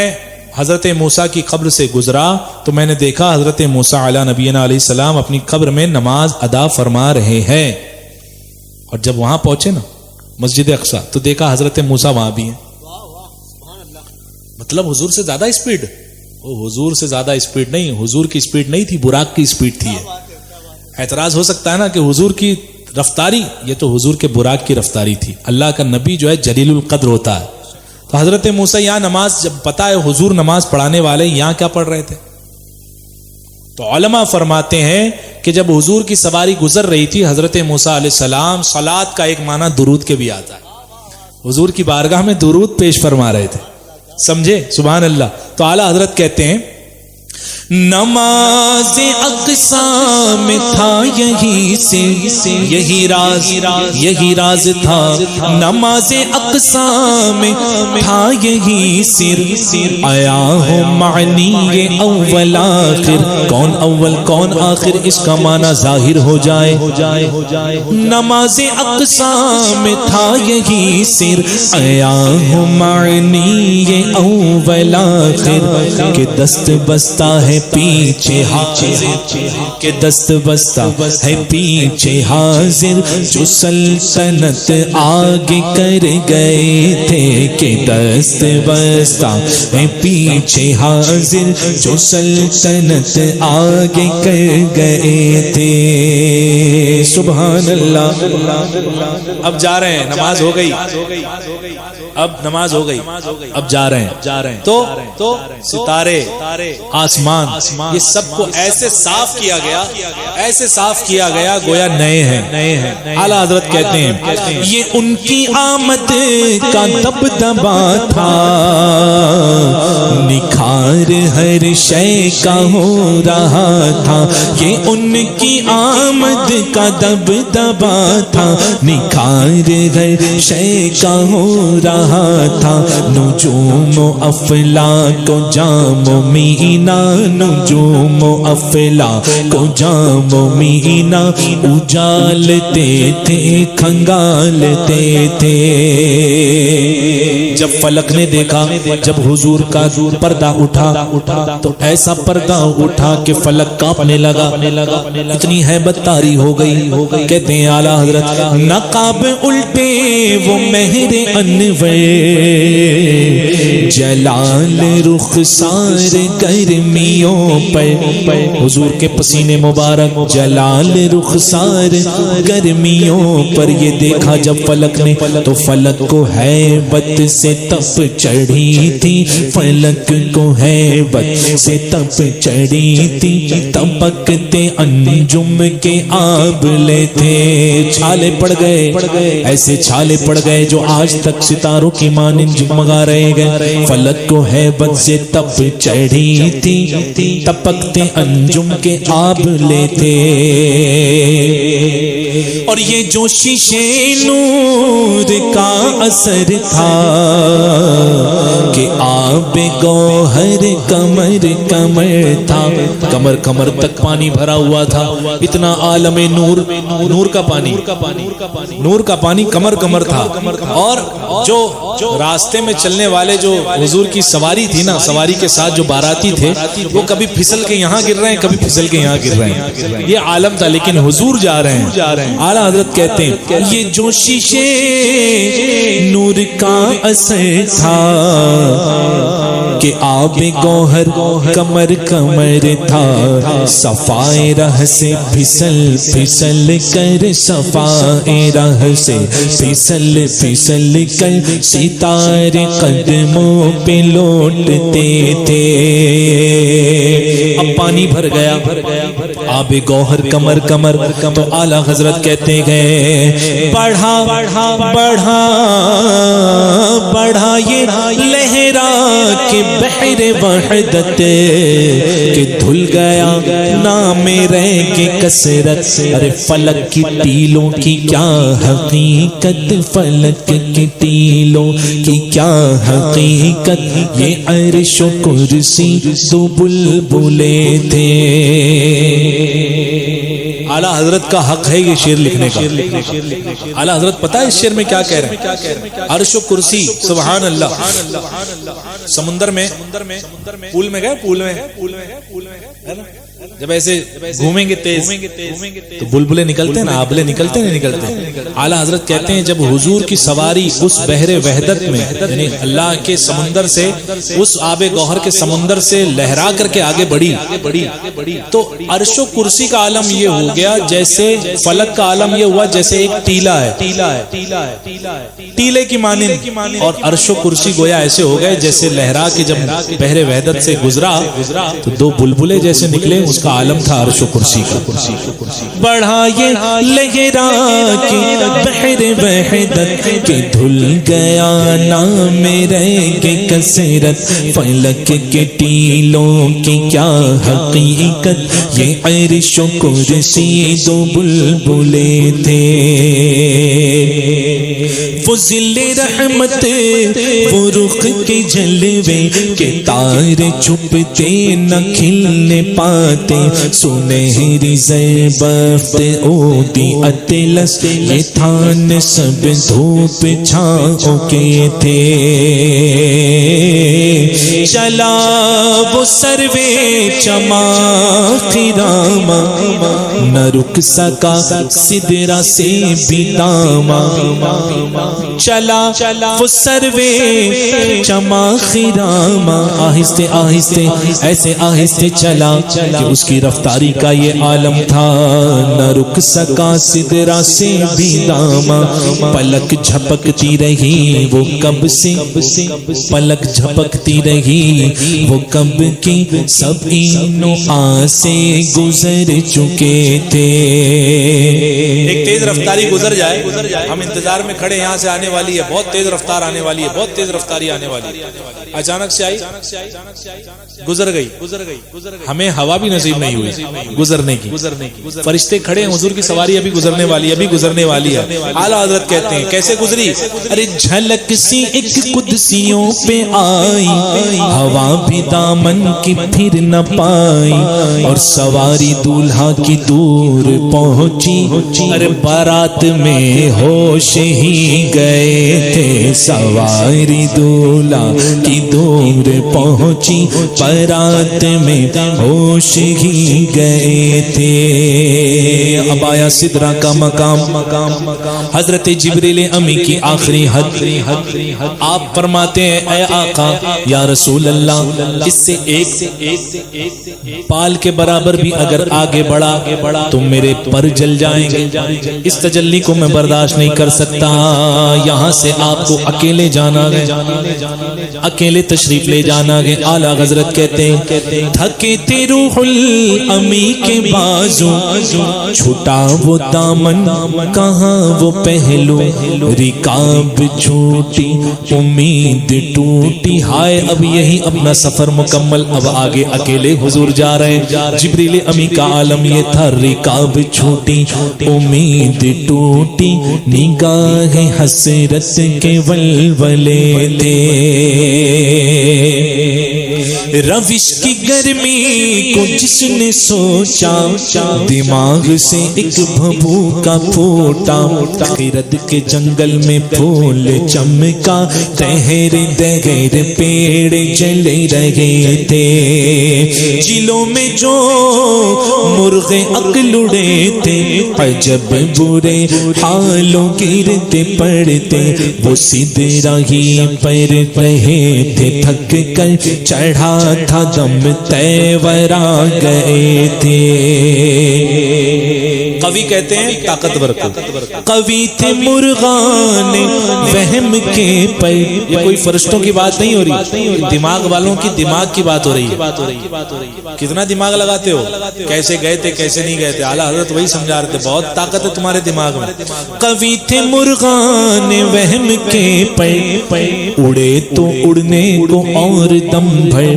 حضرت موسیٰ کی قبر سے گزرا تو میں نے دیکھا حضرت موسیٰ علی نبینا علیہ السلام اپنی قبر میں نماز ادا فرما رہے ہیں. اور جب وہاں پہنچے نا مسجد اقصیٰ تو دیکھا حضرت موسیٰ وہاں بھی ہیں. مطلب حضور سے زیادہ اسپیڈ، حضور سے زیادہ اسپیڈ نہیں، حضور کی اسپیڈ نہیں تھی، براق کی اسپیڈ تھی. اعتراض ہو سکتا ہے نا کہ حضور کی رفتاری، یہ تو حضور کے براق کی رفتاری تھی. اللہ کا نبی جو ہے جلیل القدر ہوتا ہے. تو حضرت موسیٰ یہاں نماز، جب پتا ہے حضور نماز پڑھانے والے، یہاں کیا پڑھ رہے تھے؟ تو علماء فرماتے ہیں کہ جب حضور کی سواری گزر رہی تھی، حضرت موسیٰ علیہ السلام، صلات کا ایک معنی درود کے بھی آتا ہے، حضور کی بارگاہ میں درود پیش فرما رہے تھے. سمجھے؟ سبحان اللہ. تو اعلیٰ حضرت کہتے ہیں نماز اقصیٰ میں تھا یہی سے یہی راز تھا. نماز اقصیٰ میں تھا یہی سر، آیا ہو معنی یہ اول آخر. کون اول کون آخر، اس کا معنی ظاہر ہو جائے. نماز اقصیٰ میں تھا یہی سر، آیا ہو معنی یہ اول آخر. کہ دست بستہ ہے پیچھے حاضر، کہ دست بستہ ہے پیچھے حاضر. جو سلطنت آگے کر گئے تھے، کہ دست بستہ ہے پیچھے حاضر. جو سلطنت آگے کر گئے تھے. سبحان اللہ. اب جا رہے ہیں، نماز ہو گئی، اب نماز ہو گئی، اب جا رہے ہیں. تو ستارے، آسمان، یہ سب کو ایسے صاف کیا گیا، ایسے صاف کیا گیا گویا نئے ہیں. اعلیٰ حضرت کہتے ہیں یہ ان کی آمد کا دبدبا تھا، نکھار ہر شے کا ہو رہا تھا. یہ ان کی آمد کا دبدبا تھا، نکھار ہر شے کا ہو رہا تھا. نجوم و افلاک کو جام و مینا، نجوم و افلاک کو جام و مینا اجالتے تھے، کھنگالتے تھے. جب فلک نے دیکھا، جب حضور کا پردہ اٹھا تو ایسا پردہ اٹھا کہ فلک کانپنے لگا، اتنی ہیبت طاری ہو گئی. کہتے ہیں اعلیٰ حضرت نقاب الٹے وہ مہر انور، جلال رخسار گرمی گرمیوں پر حضور کے پسینے مبارک جلال رخسار گرمیوں پر یہ دیکھا جب فلک نے تو فلک کو ہیبت سے تپ چڑھی تھی فلک کو ہیبت سے تپ چڑھی تھی تپکتے انجم کے آبلے تھے چھالے پڑ گئے ایسے چھالے پڑ گئے جو آج تک ستاروں کی مانند جگمگا رہے گئے فلک کو ہیبت سے تپ چڑھی تھی تپکتے انجم کے آبلے تھے اور یہ جو شیشے نور کا اثر تھا کہ آب گوہر کمر کمر تھا کمر کمر تک پانی بھرا ہوا تھا اتنا عالم نور نور کا پانی کمر کمر تھا اور جو راستے میں چلنے والے جو حضور کی سواری تھی نا سواری کے ساتھ جو باراتی تھے وہ کبھی پھسل کے یہاں گر رہے ہیں کبھی پھسل کے یہاں گر رہے ہیں یہ عالم تھا لیکن حضور جا رہے ہیں اعلیٰ حضرت کہتے ہیں یہ جو شیشے نور کا اثر تھا کہ آب گوہر کمر کمر تھا صفائے راہ سے پھسل پھسل کر صفائے راہ سے پھسل پھسل کر ستارے قدموں پہ لوٹتے تھے اب پانی بھر گیا آب گوہر کمر کمر تو اعلیٰ حضرت کہتے گئے بڑھا بڑھا بڑھا یہ لہرا کے بحر وحدت کہ دھل گیا نام رہ کے کثرت ارے فلک کی ٹیلوں کی کیا حقیقت فلک کی ٹیلوں کی کیا حقیقت یہ عرش و کرسی دو بلبلے تھے اعلیٰ حضرت کا حق ہے یہ شعر لکھنے کا اعلیٰ حضرت پتہ ہے اس شعر میں کیا کہہ رہے ہیں عرش و کرسی سبحان اللہ سمندر میں پول میں گئے جب ایسے گھومیں گے تیز تو بلبلے نکلتے ہیں نا آبلے نکلتے ہیں نکلتے اعلیٰ حضرت کہتے ہیں جب حضور کی سواری اس بحر وحدت میں یعنی اللہ کے سمندر سے اس آب گوہر کے سمندر سے لہرا کر کے آگے بڑھی تو عرش و کرسی کا عالم یہ ہو گیا جیسے فلک کا عالم یہ ہوا جیسے ایک ٹیلا ہے ٹیلے کی مانند اور عرش و کرسی گویا ایسے ہو گئے جیسے لہرا کے جب بحر وحدت سے گزرا تو دو بلبلے جیسے نکلے اس کا عالم تھا عرش و کرسی کا بڑھا یہ لہرا کے بحر وحدت کے دھل گیا نام رہ کے کثرت فلک کے ٹیلوں کی کیا حقیقت یہ عرش و کرسی دو بلبلے تھے فضل رحمت وہ رخ کے جلوے کے تارے چھپتے نہ کھلنے پاتے سنہری زربفت اودی اطلس یہ تھان سب دھوپ چھاؤں کے تھے چلا وہ سروے چماخ راما نہ رک سکا سدرا سے بھی داما چلا وہ سروے چماخ راما آہستے آہستے ایسے آہستے چلا کہ اس کی رفتاری کا یہ عالم تھا نہ رک سکا سدرا سے بھی داما پلک جھپکتی رہی وہ کب سے پلک جھپکتی رہی وہ کب کی سب اینوں آسے گزر چکے تھے ایک تیز رفتاری گزر جائے ہم انتظار میں کھڑے یہاں سے آنے والی ہے بہت تیز رفتار آنے والی ہے بہت تیز رفتاری آنے والی ہے اچانک سے آئی گزر گئی ہمیں ہوا بھی نصیب نہیں ہوئی گزرنے کی فرشتے کھڑے ہیں حضور کی سواری ابھی گزرنے والی ہے اعلیٰ حضرت کہتے ہیں کیسے گزری ارے جھلک سی ایک قدسیوں پہ آئی ہوا بھی دامن کی پھر نہ پائی اور سواری دولہا کی دور پہنچی ارے بارات میں ہوش ہی گئے تھے سواری دولا کی دور پہنچی برات میں ہوش ہی گئے تھے اب آیا سدرہ کا مقام حضرت جبریل امی کی آخری حد آپ فرماتے ہیں اے آقا یا رسول اللہ اس سے ایک پال کے برابر بھی اگر آگے بڑھا تو میرے پر جل جائیں گے اس تجلی کو میں برداشت نہیں کر سکتا یہاں سے آپ کو اکیلے جانا گے اکیلے تشریف لے جانا گے اعلیٰ حضرت کہتے ہیں تھکے تھے روح الامی کے بازو چھٹا وہ دامن کہاں وہ پہلو رکاب چھوٹی امید ٹوٹی ہائے اب یہی اپنا سفر مکمل اب آگے اکیلے حضور جا رہے ہیں جبریل امی کا عالم یہ تھا رکاب چھوٹی امید ٹوٹی نگاہ حسرت کے ولولے تھے روش کی گرمی کو جس نے سوچا دماغ سے ایک بھبو کا پھوٹا خیرت کے جنگل میں پھول چمکا تہر دغیر پیڑ جلے رہے تھے جلوں میں جو مرغ عقل اڑے تھے عجب برے حالوں گرتے پڑتے وہ سدرہ ہی پر رہے تھے تھک کر چڑھا تھا دم تیورا گئے تھے قوی کہتے ہیں طاقتور کو قوی تھے مرغان وہم کے پر یہ کوئی فرشتوں کی بات نہیں ہو رہی دماغ والوں کی دماغ کی بات ہو رہی ہے کتنا دماغ لگاتے ہو کیسے گئے تھے کیسے نہیں گئے تھے اعلیٰ حضرت وہی سمجھا رہے تھے بہت طاقت ہے تمہارے دماغ میں قوی تھے مرغان وہم کے پر اڑے تو اڑنے کو اور دم بھر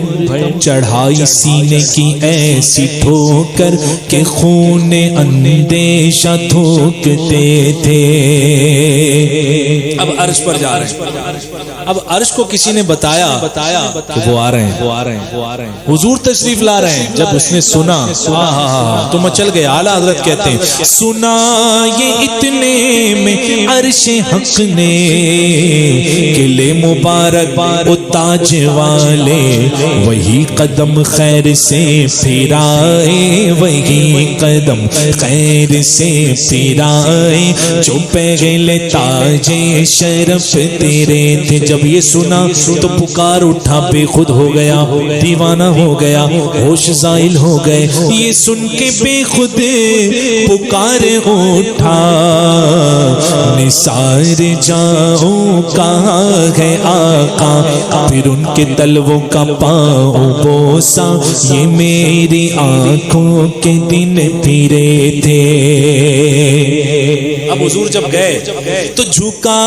چڑھائی سینے کی ایسی ٹھوکر کہ خون اندیشہ تھوکتے تھے اب عرش پر جا رہے ہیں اب عرش کو کسی نے بتایا کہ وہ آ رہے ہیں حضور تشریف لا رہے ہیں جب اس نے سنا تو مچل گئے اعلیٰ حضرت کہتے ہیں سنا یہ اتنے میں عرش حق نے قلعے مبارک و تاج والے وہی قدم خیر سے پھرائے وہی قدم خیر سے پھرائے جو پہلے تاج شرف تیرے تھے جب یہ سنا تو پکار اٹھا بے خود ہو گیا دیوانہ ہو گیا ہوش زائل ہو گئے یہ سن کے بے خود پکار اٹھا نثار جاؤ کہاں ہے آقا پھر ان کے تلووں کا پاؤں بوسا یہ میری آنکھوں کے دن پھرے تھے اب حضور جب گئے تو جھکا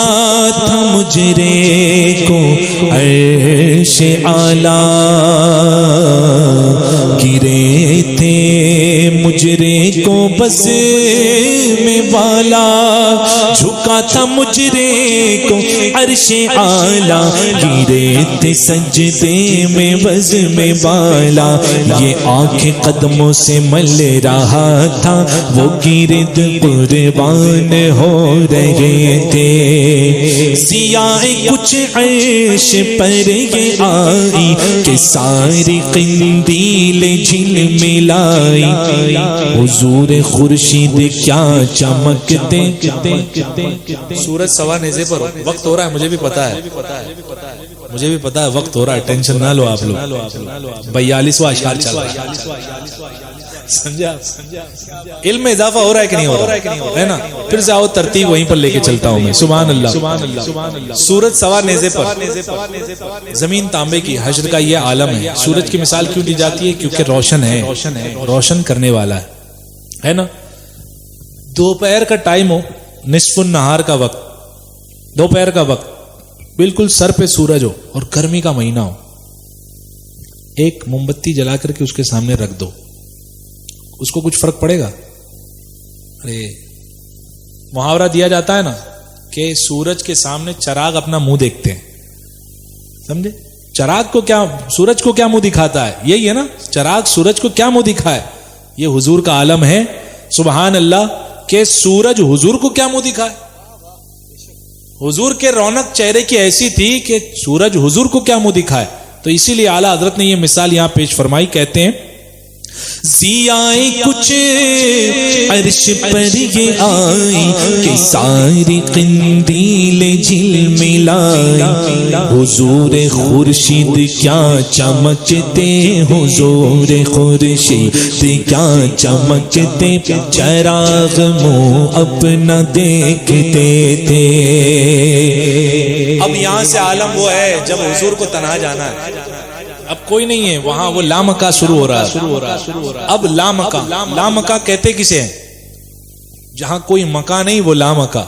تھا مجرے کو عرش اعلیٰ گرے تھے مجرے کو بس میں بالا جھکا تھا مجرے کو عرش اعلیٰ گرے تھے سجدے میں بز میں بالا یہ آنکھیں قدموں سے مل رہا تھا وہ گرد قربان ہو رہے تھے سیاہ کچھ عرش پر یہ آئی کہ ساری قندیل جھل ملائی حضور خورشید کیا چمکتے سورج سوا نیزے پر وقت ہو رہا ہے مجھے بھی پتا ہے وقت ہو رہا ہے ٹینشن نہ لو آپ لوگ 42واں اشعار چل رہا ہے سمجھا علم میں اضافہ ہو رہا ہے کہ نہیں ہو رہا ہے نا پھر سے آؤ ترتیب وہیں پر لے کے چلتا ہوں میں سبحان اللہ سورج سوا نیزے پر زمین تانبے کی حشر کا یہ عالم ہے سورج کی مثال کیوں دی جاتی ہے کیونکہ روشن ہے روشن کرنے والا ہے نا دوپہر کا ٹائم ہو نصف النہار کا وقت دوپہر کا وقت بالکل سر پہ سورج ہو اور گرمی کا مہینہ ہو ایک موم بتی جلا کر کے اس کے سامنے رکھ دو اس کو کچھ فرق پڑے گا ارے محاورہ دیا جاتا ہے نا کہ سورج کے سامنے چراغ اپنا منہ دیکھتے ہیں سمجھے چراغ کو کیا سورج کو کیا منہ دکھاتا ہے یہی ہے نا چراغ سورج کو کیا منہ دکھائے یہ حضور کا عالم ہے سبحان اللہ کہ سورج حضور کو کیا منہ دکھائے حضور کے رونق چہرے کی ایسی تھی کہ سورج حضور کو کیا منہ دکھائے. تو اسی لیے اعلیٰ حضرت نے یہ مثال یہاں پیش فرمائی. کہتے ہیں زیائے کچھ عرش پر یہ آئی کہ ساری قندیل جھلملائی. حضور خورشید کیا چمکتے, حضور خورشید کیا چمکتے, چراغ منہ اپنا دیکھتے تھے. اب یہاں سے عالم وہ ہے جب حضور کو تنہا جانا ہے, اب کوئی نہیں ہے وہاں, وہ لامکا شروع ہو رہا ہے. اب لامکا کہتے کسے ہیں؟ جہاں کوئی مکان نہیں وہ لامکا.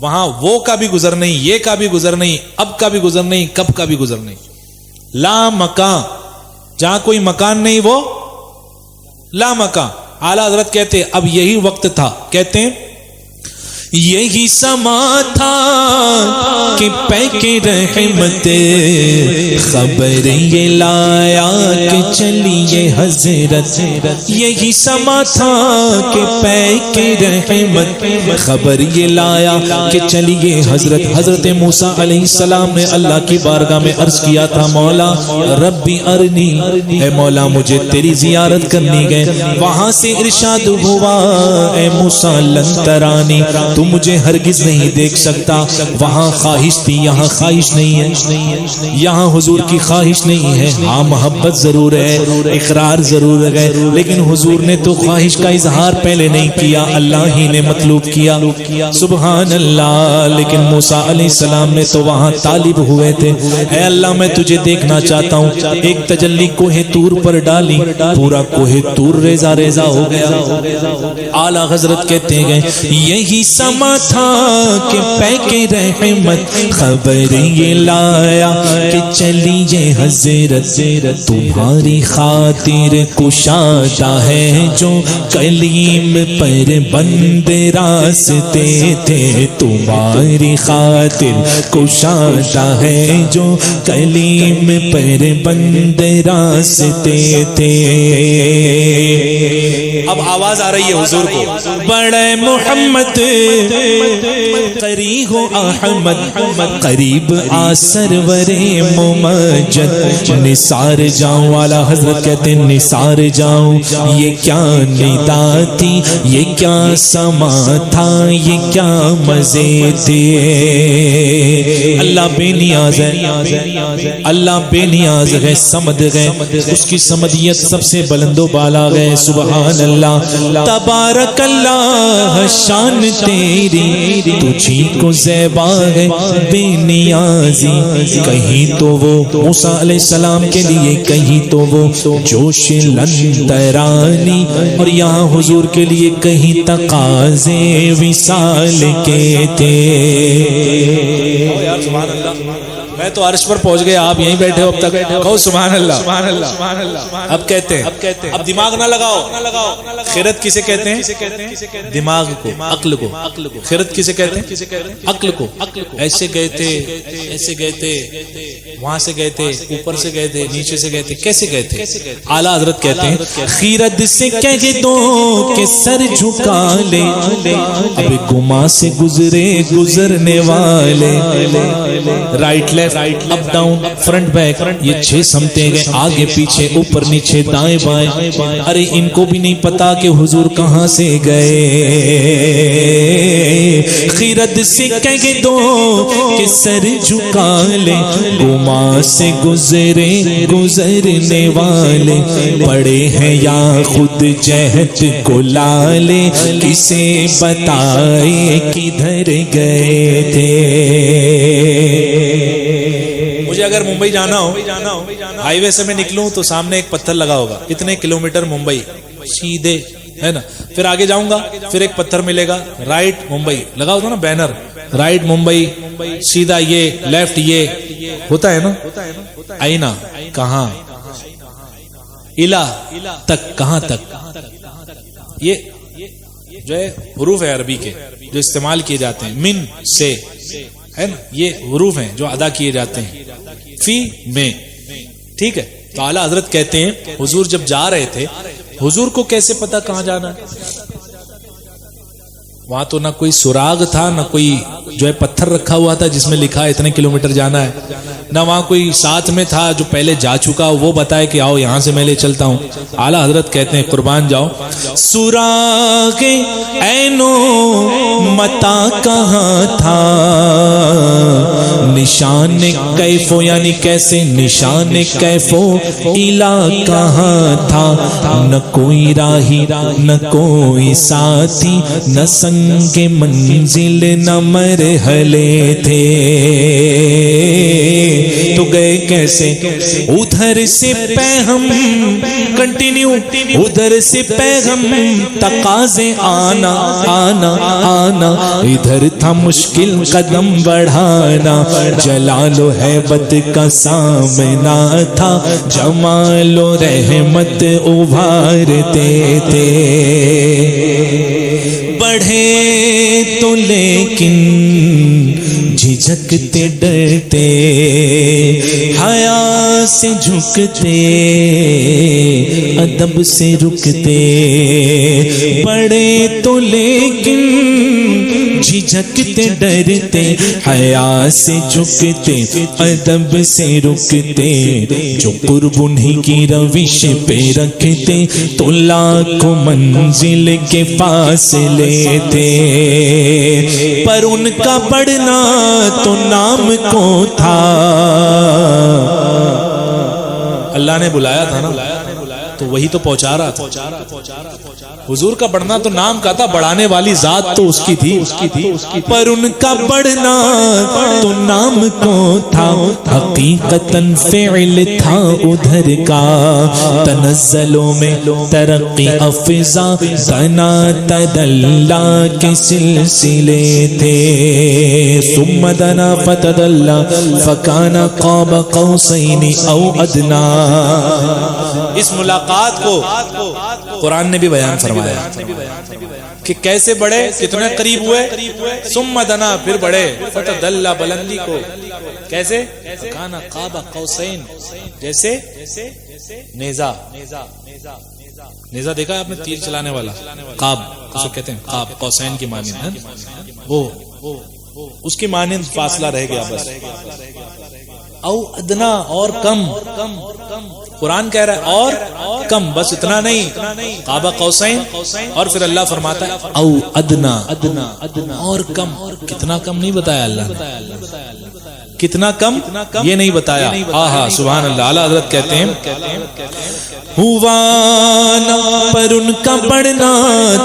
وہاں وہ کا بھی گزر نہیں, یہ کا بھی گزر نہیں, اب کا بھی گزر نہیں, کب کا بھی گزر نہیں. لامکا جہاں کوئی مکان نہیں وہ لامکا. اعلیٰ حضرت کہتے اب یہی وقت تھا. کہتے ہیں یہی سما تھا کہ پیک رحمت خبر یہ لایا کہ چلیے حضرت. یہی سما تھا کہ پیک رحمت خبر یہ لایا کہ چلیے حضرت. حضرت موسیٰ علیہ السلام نے اللہ کی بارگاہ میں عرض کیا تھا مولا ربی ارنی, اے مولا مجھے تیری زیارت کرنی گئے. وہاں سے ارشاد ہوا اے موسیٰ لن ترانی, تو مجھے ہرگز نہیں دیکھ سکتا. وہاں خواہش تھی, یہاں خواہش نہیں ہے. یہاں حضور کی خواہش نہیں ہے, ہاں محبت ضرور ہے, اقرار ضرور ہے, لیکن حضور نے تو خواہش کا اظہار پہلے نہیں کیا, اللہ ہی نے مطلوب کیا. سبحان اللہ. لیکن موسیٰ علیہ السلام نے تو وہاں طالب ہوئے تھے, اے اللہ میں تجھے دیکھنا چاہتا ہوں. ایک تجلی کوہ طور پر ڈالی, پورا کوہ طور ریزہ ریزہ ہو گیا. اعلیٰ حضرت کہتے گئے یہی سما تھا کہ پیک رحمت خبر یہ لایا کہ چلیے حضرت. تمہاری خاطر کشادہ ہے جو کلیم پر بند راستے تھے. تمہاری خاطر کشادہ ہے جو کلیم پر بند راستے تھے. اب آواز آ رہی ہے حضور کو, بڑے محمد قریب احمد قریب آ سرور ممجد. نثار جاؤں, والا حضرت کہتے ہیں نثار جاؤں. یہ کیا ندا تھی, یہ کیا سما تھا, یہ کیا مزے تھے. اللہ بے نیاز ہے, اللہ بے نیاز ہے, سمد ہے, اس کی سمدیت سب سے بلند و بالا ہے. سبحان اللہ. تبارک اللہ شان تیری, تجھی کو زیبا ہے بے نیازی. کہیں تو وہ موسیٰ علیہ السلام کے لیے, کہیں تو وہ جوش لندرانی, اور یہاں حضور کے لیے کہیں تقاضے وصال کے تھے. سبحان اللہ. میں تو عرش پر پہنچ گیا, آپ یہیں بیٹھے ہو اب تک, کہو سبحان اللہ. سبحان اللہ. اب کہتے ہیں اب دماغ نہ لگاؤ. خیرت کسے کہتے ہیں؟ دماغ کو, عقل کو. خیرت کسے کہتے ہیں؟ عقل کو. ایسے گئے تھے, ایسے گئے تھے, وہاں سے گئے تھے, اوپر سے گئے تھے, نیچے سے گئے تھے, کیسے گئے تھے؟ اعلیٰ حضرت کہتے ہیں خیرت سے کہہ دو کہ سر جھکا لے, اب گما سے گزرے گزرنے والے. Right left, up down, front back, یہ 6 سمتیں گئے, آگے پیچھے, اوپر نیچے, دائیں بائیں. ارے ان کو بھی نہیں پتا کہ حضور کہاں سے گئے. خیرت سے کہہ دو کہ سر جھکا لے, گما سے گزرے گزرنے والے. پڑے ہیں یا خود جہت کو لالے, کسے بتائے کدھر گئے تھے. مجھے اگر ممبئی جانا ہو, ہائی وے سے میں نکلوں تو سامنے ایک پتھر لگا ہوگا, اتنے کلومیٹر ممبئی سیدھے, ہے نا. پھر آگے جاؤں گا, پھر ایک پتھر ملے گا, رائٹ ممبئی لگا ہوتا نا بینر, رائٹ ممبئی, سیدھا یہ, لیفٹ یہ ہوتا ہے نا. آئینہ کہاں, الہ تک, کہاں تک. یہ جو ہے حروف ہے عربی کے جو استعمال کیے جاتے ہیں, من سے, ہے نا, یہ حروف ہیں جو ادا کیے جاتے ہیں فی میں. ٹھیک ہے. تو اعلیٰ حضرت کہتے ہیں حضور جب جا رہے تھے, حضور کو کیسے پتا کہاں جانا ہے؟ وہاں تو نہ کوئی سراغ تھا, نہ کوئی جو ہے پتھر رکھا ہوا تھا جس میں لکھا ہے اتنے کلومیٹر جانا ہے، نہ وہاں کوئی ساتھ میں تھا جو پہلے جا چکا وہ بتائے کہ آؤ یہاں سے میں لے چلتا ہوں۔ اعلیٰ حضرت کہتے ہیں قربان جاؤ، سراغ عینو متا کہاں تھا، نشان کیفو یعنی کیسے، نشان کیفو الا کہاں تھا، نہ کوئی راہی نہ کوئی ساتھی، نہ سنگ منزل نہ مرحلے تھے، تو گئے کیسے؟ ادھر سے پیغام کنٹینیو، ادھر سے پیغام تقاضے آنا آنا آنا، ادھر تھا مشکل قدم بڑھانا، جلال و ہیبت کا سامنا تھا، جمال و رحمت ابھارتے تھے، بڑھے تو لیکن جھجکتے ڈرتے، حیا سے جھکتے ادب سے رکتے، بڑے تو لیکن جھجکتے ڈرتے، حیا سے جھکتے ادب سے رکتے، جو قرب انہی کی روش پہ رکھتے تو لاکھوں منزل کے فاصلے تھے، پر ان کا پڑھنا تو نام کو تھا، اللہ نے بلایا تھا نا تو وہی تو پہنچا رہا تھا۔ حضور کا بڑھنا تو نام کا تھا، بڑھانے والی ذات تو اس کی تھی، پر ان کا بڑھنا تو نام کو تھا، حقیقتاً فعل تھا ادھر کا، تنزلوں میں ترقی افزا ثنا تدلا کے سلسلے تھے، ثم دنا فتدلا فکان قاب قوسین او ادنا۔ اس ملاقات کو قرآن نے بھی بیان فرمایا کہ کیسے بڑھے، کتنے قریب ہوئے، ثم دنا پھر بڑھے، فتدلا بلندی کو کیسے، کانا قاب قوسین جیسے نیزہ، نیزہ دیکھا ہے آپ نے تیر چلانے والا، قاب اسے کہتے ہیں، قاب قوسین کی مانند ہے، وہ اس کی مانند فاصلہ رہ گیا بس، او ادنا اور کم، قرآن کہہ رہا ہے اور کم، بس اتنا نہیں، قاب قوسین، اور پھر اللہ فرماتا ہے او ادنا اور کم، کتنا کم نہیں بتایا اللہ نے، کتنا کم یہ نہیں بتایا، آہا سبحان اللہ۔ اعلیٰ حضرت کہتے ہیں ہوا نہ پر ان کا بڑھنا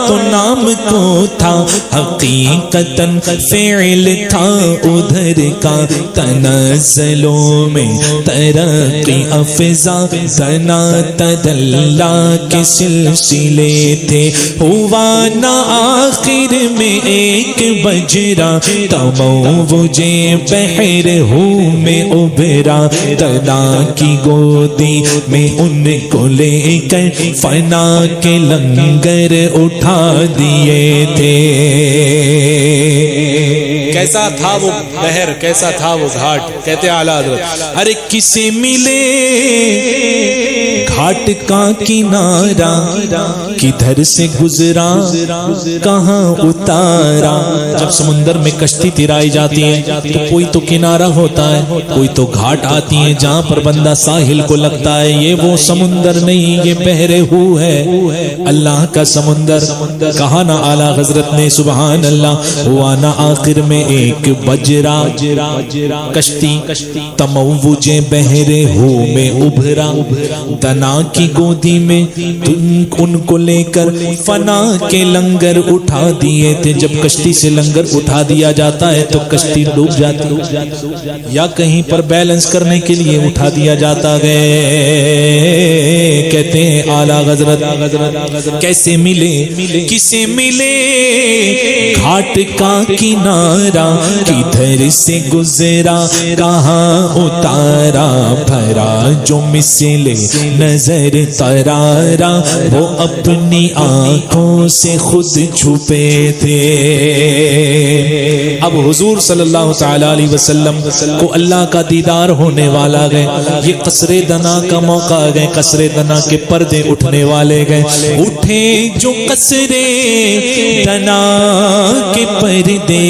تو نام کو تھا، حقیقتاً فعل تھا ادھر کا، تنزلوں میں ترقی افزا ثنا تدلا کے سلسلے تھے، ہوا نہ آخر میں ایک بجرا، تموجے بحر ہوں میں ابھرا، تنا کی گودی میں ان کو لے کر فنا کے لنگر اٹھا دیے تھے، کیسا تھا وہ بحر، کیسا تھا وہ گھاٹ، کہتے ہیں اعلیٰ حضرت ارے کسے ملے گھاٹ کا کنارہ، کدھر سے گزرا کہاں اتارا، جب سمندر میں کشتی تیرائی جاتی ہے تو کوئی تو کنارہ ہوتا ہے، کوئی تو گھاٹ آتی ہیں جہاں پر بندہ ساحل کو لگتا ہے، یہ وہ سمندر نہیں، یہ بحر ہو ہے، اللہ کا سمندر، کہا نا اعلیٰ حضرت نے سبحان اللہ، ہوا نا آخر میں ایک بجرا کشتی، تموج بحر ہو میں ابھرا، دنا کی گودی میں ان کو لے کر فنا کے لنگر اٹھا دیے تھے، جب کشتی سے لنگر اٹھا دیا جاتا ہے تو کشتی ڈوب جاتی، یا کہیں پر بیلنس کرنے کے لیے اٹھا دیا جاتا ہے، کہتے ہیں اعلیٰ حضرت کیسے ملے، کسے ملے گھاٹ کا کنارہ، کدھر سے گزرا کہاں اتارا، بھرا جو مثل نظر ترارا، وہ اپنی آنکھوں سے خود چھپے تھے۔ اب حضور صلی اللہ تعالی علیہ وسلم کو اللہ کا دیدار ہونے والا گئے، یہ قصر دنا کا موقع گئے، قصر دنا کے پردے اٹھنے والے گئے، اٹھے جو قصر دنا کے پردے،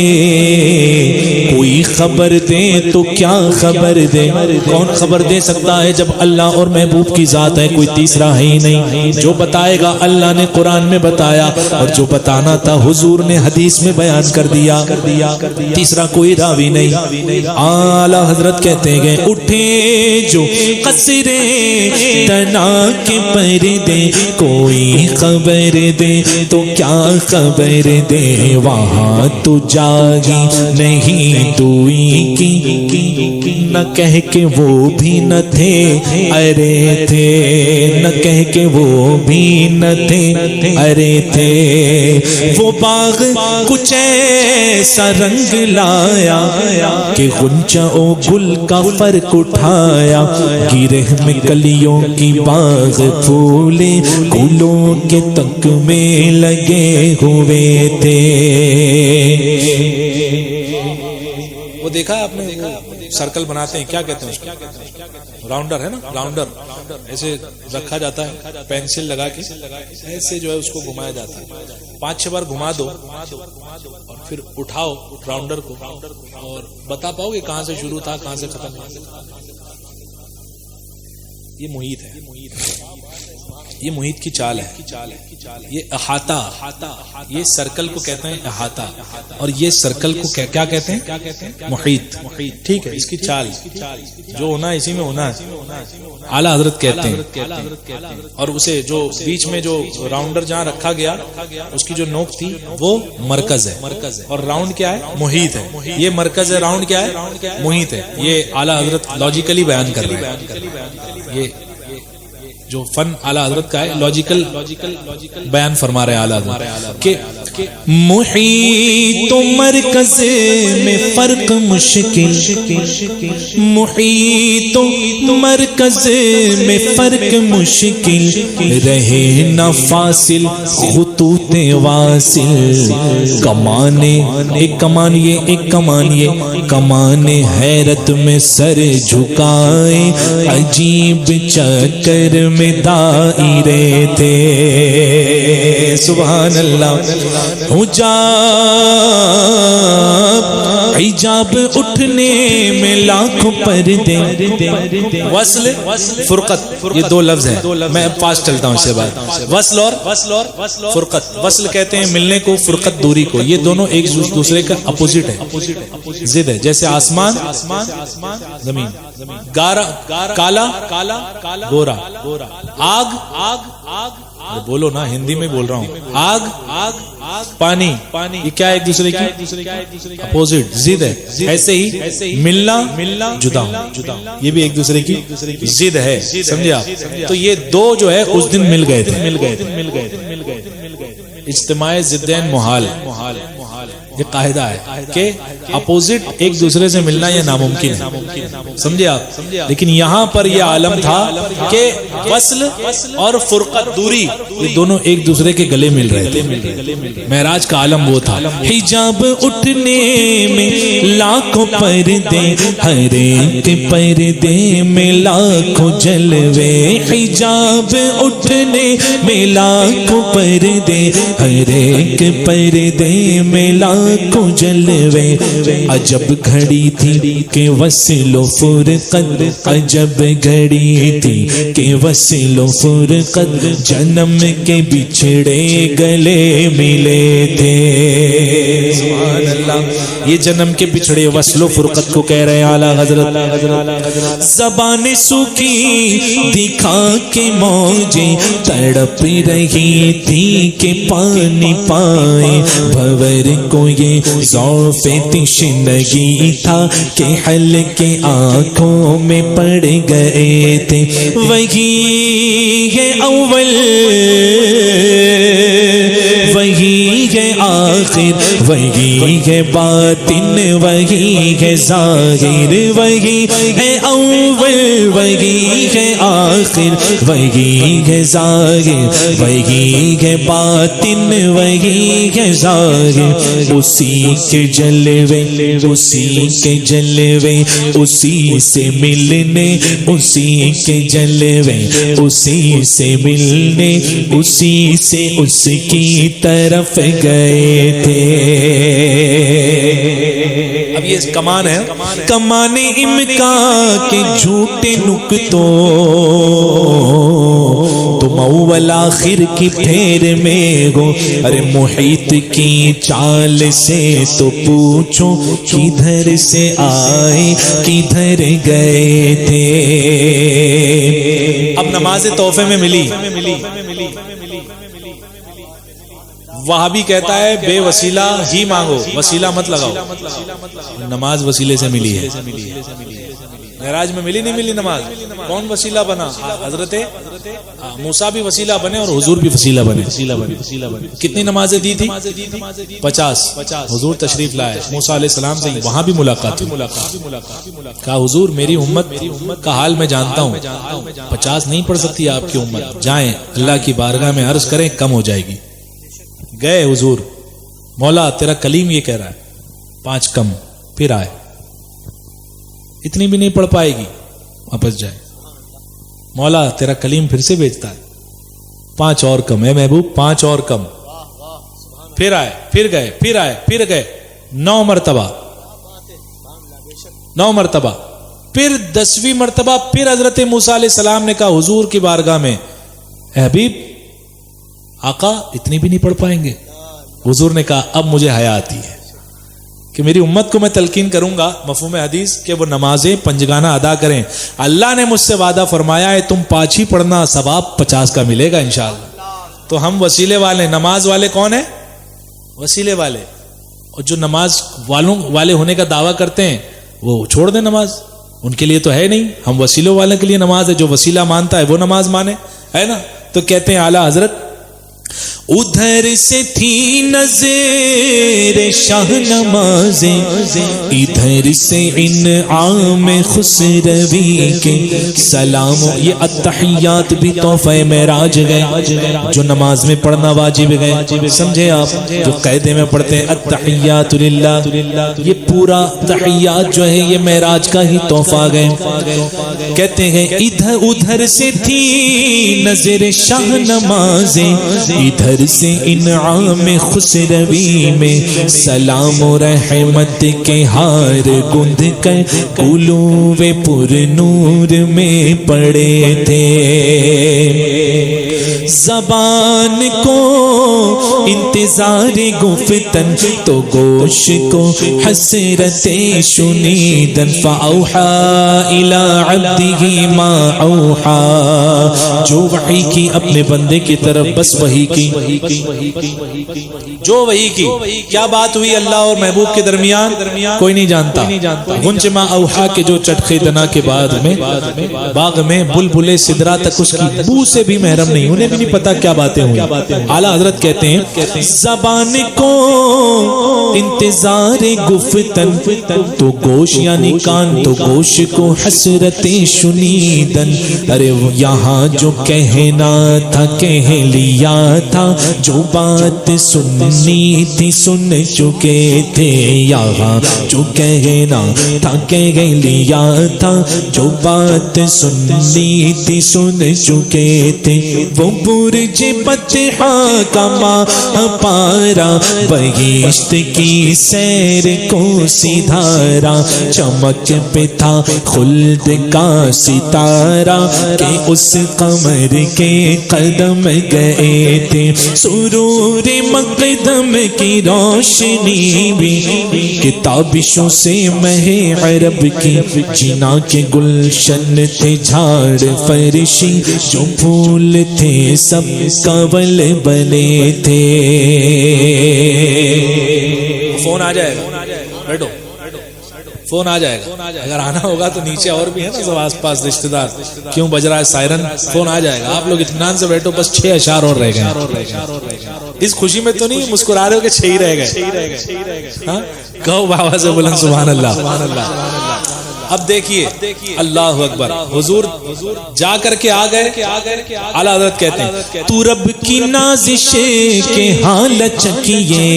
کوئی خبر دے تو کیا خبر دے؟ کون خبر دے سکتا ہے جب اللہ اور محبوب کی ذات ہے؟ کوئی تیسرا ہے ہی نہیں. جو بتائے گا اللہ نے قرآن میں بتایا، اور جو بتانا تھا حضور نے حدیث میں بیان کر دیا. تیسرا کوئی راوی نہیں. اعلیٰ حضرت کہتے ہیں اٹھے جو قصرے تنا کے پردے، کوئی خبر دے تو کیا خبر دے؟ وہاں تو جاگی نہیں توئی کی، نہ کہہ کے وہ بھی نہ تھے ارے تھے، نہ کہہ کے وہ بھی نہ تھے ارے تھے. وہ باغ کچھ ایسا رنگ لایا کہ غنچہ و گل کا فرق اٹھایا. گرہ میں کلیوں کی باغ پھولے گلوں کے تک میں لگے ہوئے تھے. وہ دیکھا ہے آپ نے سرکل بناتے ہیں، کیا کہتے ہیں اس کو؟ راؤنڈر ہے نا، راؤنڈر ایسے رکھا جاتا ہے، پینسل لگا کے ایسے جو ہے اس کو گھمایا جاتا ہے. 5-6 بار گھما دو اور پھر اٹھاؤ راؤنڈر کو اور بتا پاؤ گے کہاں سے شروع تھا کہاں سے ختم ہوا. یہ محیط ہے، یہ محیط کی چال ہے. یہ احاطہ، یہ سرکل کو کہتے ہیں احاطہ، اور یہ سرکل کو کیا کہتے ہیں؟ محیط. ٹھیک ہے، اس کی چال جو ہونا ہے اسی میں ہونا ہے. اعلیٰ حضرت کہتے ہیں. اور اسے جو بیچ میں جو راؤنڈر جہاں رکھا گیا اس کی جو نوک تھی وہ مرکز ہے، اور راؤنڈ کیا ہے؟ محیط ہے. یہ مرکز ہے، راؤنڈ کیا ہے؟ محیط ہے. یہ اعلیٰ حضرت لاجیکلی بیان کر رہے ہیں. یہ جو فن اعلیٰ حضرت کا ہے لاجیکل بیان فرما رہے اعلیٰ حضرت کہ محیط و مرکز میں فرق مشکل، محیط و مرکز میں فرق مشکل، رہے نہ فاصل خطوط واصل. کمانے ایک کمان یہ، ایک کمان یہ، کمانے حیرت میں سر جھکائے، عجیب چکر میں دائرے تھے. سبحان اللہ. حجاب اٹھنے میں لاکھوں پردے. وصل فرقت، یہ دو لفظ ہیں. میں اب پاس چلتا ہوں اس سے بعد. وصل اور فرقت. وصل کہتے ہیں ملنے کو، فرقت دوری کو. یہ دونوں ایک دوسرے کا اپوزٹ ہے، ضد ہے. جیسے آسمان زمین، کالا گورا، آگ بولو نا، ہندی میں بول رہا ہوں. آگ پانی، یہ کیا ایک دوسرے کی اپوزٹ، ضد ہے. ایسے ہی ملنا جدا ہوں، یہ بھی ایک دوسرے کی ضد ہے. سمجھے آپ؟ تو یہ دو جو ہے اس دن مل گئے تھے. اجتماع ضدین محال. یہ قاعدہ ہے کہ اپوزٹ ایک دوسرے سے ملنا یہ ناممکن ہے. سمجھے آپ؟ لیکن یہاں پر یہ عالم تھا کہ وصل اور فرقت دوری، یہ دونوں ایک دوسرے کے گلے مل رہے تھے. معراج کا عالم وہ تھا. حجاب اٹھنے میں لاکھوں پردے، ہر ایک پردے میں لاکھوں جلوے. حجاب اٹھنے میں لاکھوں پردے، ہر ایک پردے میں لاکھوں جلوے. عجب گھڑی تھی کہ وصل و فرقت، عجب گھڑی تھی کہ وصل و فرقت، جنم کے بچھڑے گلے ملے تھے. سبحان اللہ. یہ جنم کے بچھڑے وصل و فرقت کو کہہ رہے ہیں اعلیٰ حضرت. زبان سوکھی دکھا کے موجیں تڑپ رہی تھی کہ پانی پائے. بھور کو یہ ضعف تشنگی تھا کہ حل کے آنکھوں میں پڑ گئے تھے. وہی ہے اول، وہی ہے آخر، وہی ہے باطن، وہی ہے ظاہر. وہی ہے اول، وہی ہے آخر، وہی ہے ظاہر، وہی ہے باطن، وہی ہے ظاہر. اسی کے جلوے، اسی کے جلوے، اسی سے ملنے، اسی کے جلوے، اسی سے ملنے، اسی سے اس کی طرف گئے تھے. اب یہ کمان ہے، کمان امکان کے جھوٹے نکتوں تم اول آخر کی پھیر میں ہو، ارے محیط کی چال سے تو پوچھو کدھر سے آئے کدھر گئے تھے۔ اب نماز تحفے میں ملی، وہابی کہتا ہے بے وسیلہ ہی مانگو، وسیلہ مت لگاؤ۔ نماز وسیلے سے ملی ہے، معراج میں ملی نہیں ملی نماز؟ کون وسیلہ بنا؟ حضرت موسیٰ بھی وسیلہ بنے اور حضور بھی وسیلہ بنے۔ کتنی نمازیں دی تھی؟ 50۔ حضور تشریف لائے، موسیٰ علیہ السلام سے وہاں بھی ملاقات ہوئی، کہا حضور میری امت کا حال میں جانتا ہوں، 50 نہیں پڑھ سکتی آپ کی امت، جائیں اللہ کی بارگاہ میں عرض کریں کم ہو جائے گی۔ گئے حضور، مولا تیرا کلیم یہ کہہ رہا ہے 5 کم، پھر آئے، اتنی بھی نہیں پڑھ پائے گی، واپس جائے، مولا تیرا کلیم پھر سے بیچتا ہے 5 اور کم، اے محبوب 5 اور کم، پھر آئے، پھر گئے، پھر آئے، پھر گئے، 9 مرتبہ، 9 مرتبہ، پھر 10ویں مرتبہ پھر حضرت موسیٰ علیہ السلام نے کہا حضور کی بارگاہ میں اے حبیب آقا اتنی بھی نہیں پڑھ پائیں گے؟ حضور نے کہا اب مجھے حیا آتی ہے کہ میری امت کو میں تلقین کروں گا مفہوم حدیث کہ وہ نمازیں پنجگانہ ادا کریں۔ اللہ نے مجھ سے وعدہ فرمایا ہے تم 5 ہی پڑھنا، ثواب 50 کا ملے گا انشاءاللہ۔ تو ہم وسیلے والے، نماز والے کون ہیں؟ وسیلے والے۔ اور جو نماز والے ہونے کا دعویٰ کرتے ہیں وہ چھوڑ دیں نماز، ان کے لیے تو ہے نہیں۔ ہم وسیلوں والے کے لیے نماز ہے، جو وسیلہ مانتا ہے وہ نماز مانے، ہے نا؟ تو کہتے ہیں اعلیٰ حضرت ادھر سے تھی نظر شاہ نمازیں، ادھر سے انعام خسروی کے سلام۔ یہ التحیات بھی تحفہ معراج گئے، جو نماز میں پڑھنا واجب گئے، سمجھے آپ؟ جو قاعدے میں پڑھتے ہیں التحیات للہ، یہ پورا تحیات جو ہے یہ معراج کا ہی تحفہ گئے۔ کہتے ہیں ادھر سے تھی نظر شاہ نمازیں، ادھر سے انعام خسروی میں سلام و رحمت کے ہار گند کر قلوب پر نور میں پڑے تھے۔ زبان کو انتظار گفتن تو گوش کو حسرت شنیدن فاوحا الی عبدہ ما اوحا، جو وحی کی اپنے بندے کی طرف بس وحی کی، جو وحی کی۔ کیا بات ہوئی اللہ اور محبوب کے درمیان؟ کوئی نہیں جانتا۔ غنچ ما اوحا کے جو چٹخے دنا کے بعد میں باغ میں بلبلے سدرا تک اس کی بو سے بھی محرم نہیں، انہیں بھی نہیں پتا کیا باتیں ہوئی۔ اعلیٰ حضرت کہتے ہیں زبان کو انتظار گفتن تو گوش یعنی کان تو گوش کو حسرت شنیدن، ارے یہاں جو کہنا تھا کہہ لیا تھا، جو بات سننی تھی سن چکے تھے، یہاں جو کہنا تھا کہہ لیا تھا، جو بات سننی تھی سن چکے تھے۔ وہ برج بطحا کا ماہ پارا بہشت کی سیر کو سدھارا، چمک پہ تھا خلد کا ستارہ کہ اس قمر کے قدم گئے تھے، سرور مقدم کی روشنی بھی کتابشوں سے مہ عرب کی، جنا کے گلشن تھے جھاڑ فرشی، جو پھول تھے سب کنول بنے تھے۔ فون آ جائے گا، بیٹھو، فون آ جائے گا، اگر آنا ہوگا تو نیچے اور بھی ہے نا سب آس پاس رشتہ دار، کیوں بج رہا ہے سائرن؟ فون آ جائے گا، آپ لوگ اطمینان سے بیٹھو، بس 6 اشعار اور رہ گئے۔ اس خوشی میں تو نہیں مسکرا رہے ہو کہ 6 ہی رہ گئے؟ ہاں کہو بابا سے بلند سبحان اللہ۔ اب دیکھیے اللہ اکبر، حضور جا کر کے آ گئے، اعلیٰ حضرت کہتے ہیں تو رب کی نازش کے حالت چکیے،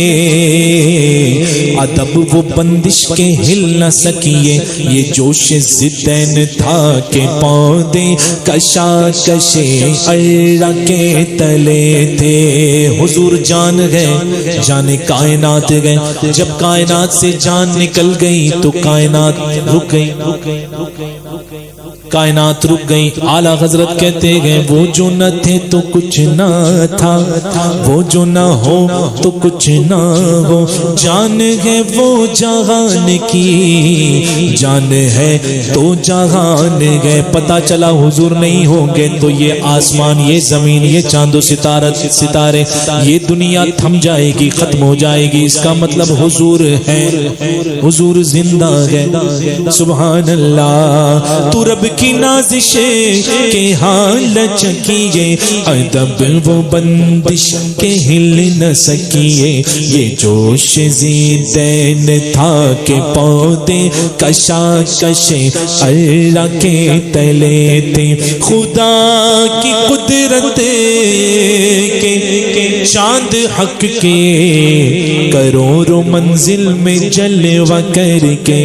ادب وہ بندش کے ہل نہ سکیے، یہ جوش زدین تھا کہ پودے کشاکش ارڑ کے تلے تھے۔ حضور جان گئے، جان کائنات گئے، جب کائنات سے جان نکل گئی تو کائنات رک گئی، کائنات رک گئی۔ اعلیٰ حضرت کہتے گئے وہ جو نہ تھے تو کچھ نہ تھا، وہ جو نہ ہو تو کچھ نہ ہو، جان ہے وہ جہان کی، جان ہے تو جہان گئے۔ پتہ چلا حضور نہیں ہوں گے تو یہ آسمان، یہ زمین، یہ چاند و ستارے، یہ دنیا تھم جائے گی، ختم ہو جائے گی۔ اس کا مطلب حضور ہے، حضور زندہ ہے۔ سبحان اللہ۔ تو رب کی نازش کے حال چکیے، ادب وہ بندش کے ہل نہ سکیے، یہ جوش زیدین تھا کہ پودے کشاکش ارڑ کے تلے تھے۔ خدا کی قدرت کے چاند حق کے کروڑوں منزل میں جلوہ کر کے،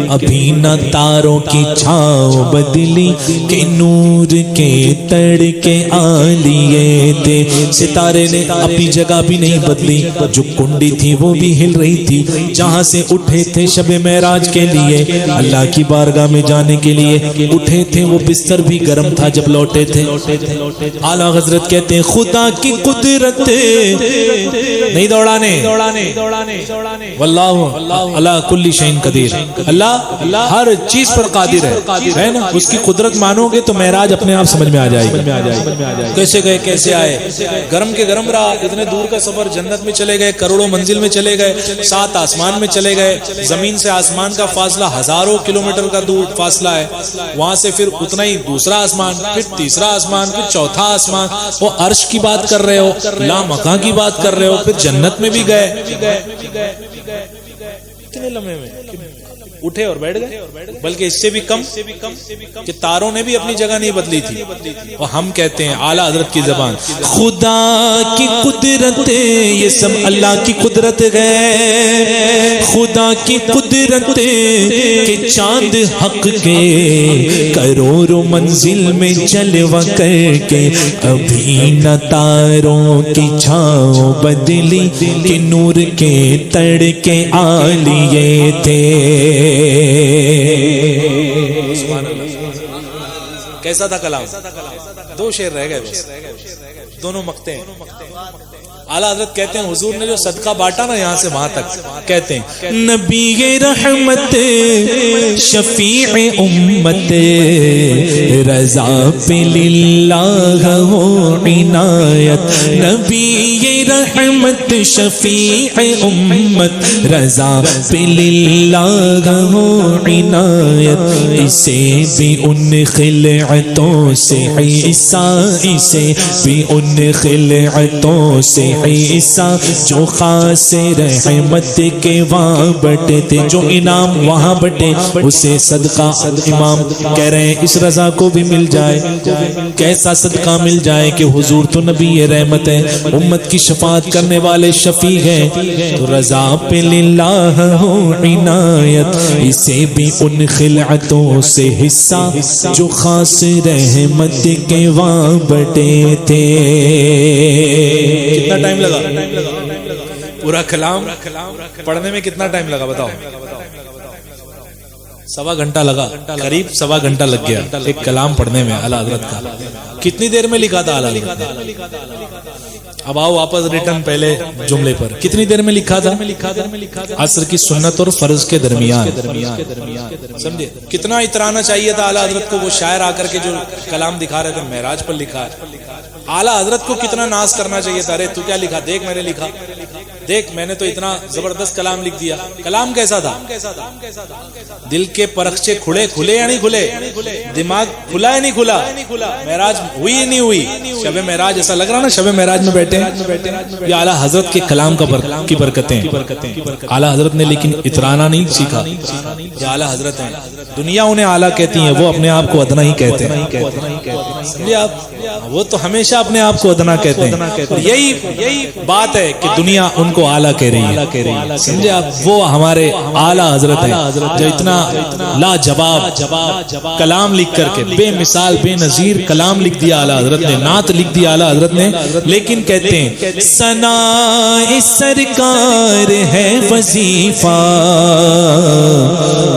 ابھی نہ تاروں کی چھاؤ بدلی کہ نور کے تڑکے آلیے تھے۔ ستارے نے اپنی جگہ بھی نہیں بدلی، جو کنڈی تھی وہ بھی ہل رہی تھی، جہاں سے اٹھے تھے شب معراج کے لیے، اللہ کی بارگاہ میں جانے کے لیے اٹھے تھے، وہ بستر بھی گرم تھا جب لوٹے تھے۔ اعلیٰ حضرت کہتے ہیں خدا کی قدرت نہیں دوڑانے، واللہ علی کل شیء قدیر، اللہ ہر چیز پر قادر ہے نا۔ اس کی قدرت مانو گے تو معراج اپنے آپ سمجھ میں آ جائے گی۔ کیسے گئے، کیسے آئے، گرم کے گرم رہا، اتنے دور کا سفر، جنت میں چلے گئے، کروڑوں منزل میں چلے گئے، 7 آسمان میں چلے گئے، زمین سے آسمان کا فاصلہ ہزاروں کلومیٹر کا دور فاصلہ ہے، وہاں سے پھر اتنا ہی دوسرا آسمان، پھر تیسرا آسمان، پھر چوتھا آسمان، وہ عرش کی بات کر رہے ہو، لامکاں کی بات کر رہے ہو، پھر جنت میں بھی گئے، کتنے لمحے میں اٹھے اور بیٹھ گئے، بلکہ اس سے بھی کم کہ تاروں نے بھی اپنی جگہ نہیں بدلی تھی۔ اور ہم کہتے ہیں اعلیٰ حضرت کی زبان، خدا کی قدرت، یہ سب اللہ کی قدرت ہے، خدا کی قدرت کہ چاند حق کے کروڑوں منزل میں جلوہ کر کے، ابھی نہ تاروں کی چھاؤ بدلی کہ نور کے تڑکے آلیے تھے۔ کیسا تھا کلام؟ 2 شعر رہ گئے بس، دونوں مقطع ہیں۔ اعلیٰ حضرت کہتے ہیں حضور نے جو صدقہ بانٹا نا یہاں سے وہاں تک، کہتے ہیں نبی رحمت شفیع امت، رضا پہ للہ ہو عنایت، نبی رحمت شفیع امت، رضا پہ للہ ہو عنایت، اسے بھی ان خلعتوں سے عیسیٰ، اسے بھی ان خلعتوں سے عیسیٰ جو خاص رحمت کے وہاں بٹے تھے، جو انعام وہاں بٹے اسے صدقہ امام کہہ رہے ہیں اس رضا کو بھی مل جائے۔ کیسا صدقہ مل جائے کہ حضور تو نبی رحمت ہے، امت کی شفاعت کرنے والے شفیع ہیں، تو رضا پہ للہ ہو عنایت، اسے بھی ان خلعتوں سے حصہ جو خاص رحمت کے وہاں بٹے تھے۔ کتنا ٹائم لگا پورا کلام پڑھنے میں؟ کتنا ٹائم لگا بتاؤ؟ 1.25 گھنٹہ لگا، قریب 1.25 گھنٹہ لگ گیا ایک کلام پڑھنے میں اعلیٰ حضرت کا۔ کتنی دیر میں لکھا تھا اعلیٰ حضرت نے؟ اب آؤ واپس ریٹرن پہلے جملے پر، کتنی دیر میں لکھا تھا؟ عصر کی سنت اور فرض کے درمیان، سمجھے؟ کتنا اترانا چاہیے تھا اعلیٰ حضرت کو، وہ شاعر آ کر کے جو کلام دکھا رہے تھے معراج پر لکھا ہے، اعلیٰ حضرت کو کتنا ناز کرنا چاہیے تھا، ارے تو کیا لکھا، دیکھ میں نے لکھا، دیکھ میں نے تو اتنا زبردست کلام لکھ دیا. کلام کیسا تھا؟ دل کے پرخچے کھلے یا نہیں کھلے؟ دماغ کھلا یا نہیں کھلا؟ معراج ہوئی یا نہیں ہوئی؟ شب معراج ایسا لگ رہا نا شب معراج میں بیٹھے. یہ اعلیٰ حضرت کے کلام کی برکتیں. اعلیٰ حضرت نے لیکن اترانا نہیں سیکھا. یہ اعلیٰ حضرت ہیں, دنیا انہیں اعلیٰ کہتی ہیں, وہ اپنے آپ کو ادنا ہی کہتے ہیں. سمجھے آپ, وہ تو ہمیشہ اپنے آپ کو ادنا کہتے ہیں. یہی بات ہے کہ دنیا ان کو اعلیٰ کہہ رہی ہے. سمجھے آپ, وہ ہمارے اعلیٰ حضرت ہیں جو اتنا لاجواب کلام لکھ کر کے, بے مثال بے نظیر کلام لکھ دیا اعلیٰ حضرت نے, نعت لکھ دیا اعلیٰ حضرت نے. لیکن کہتے ہیں ثنا سرکار ہے وظیفہ,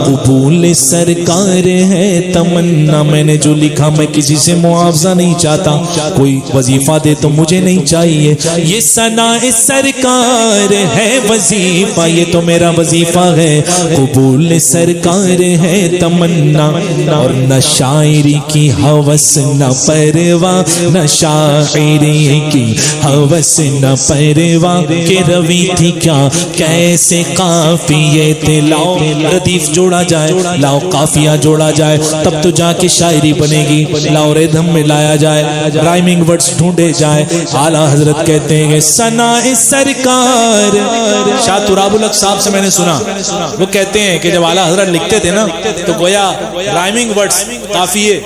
قبول سرکار ہے تمنا. میں نے جو لکھا میں کسی سے معاوضہ نہیں چاہتا, کوئی وظیفہ دے تو مجھے نہیں چاہیے. یہ ثنا سرکار ہے وظیفہ, یہ تو میرا وظیفہ ہے. قبول سرکار ہے تمنا, اور نہ شاعری کی ہوس نہ پرواہ, نہ شاعری کی ہوس نہ پرواہ, کہ روی تھی کیا کیسے قافیے تھے. لاؤ ردیف جوڑا جائے, لاؤ قافیہ جوڑا جائے, تب تو جا کے شاعری بنے گی. لاؤ ریدھم میں لایا جائے, رائمنگ ورڈز ڈھونڈے جائے. اعلیٰ حضرت کہتے ہیں ثنا سرکار. شاہ تراب الحق صاحب سے میں نے سنا, وہ کہتے ہیں کہ جب اعلیٰ حضرت لکھتے تھے نا تو گویا رائمنگ ورڈز قافیے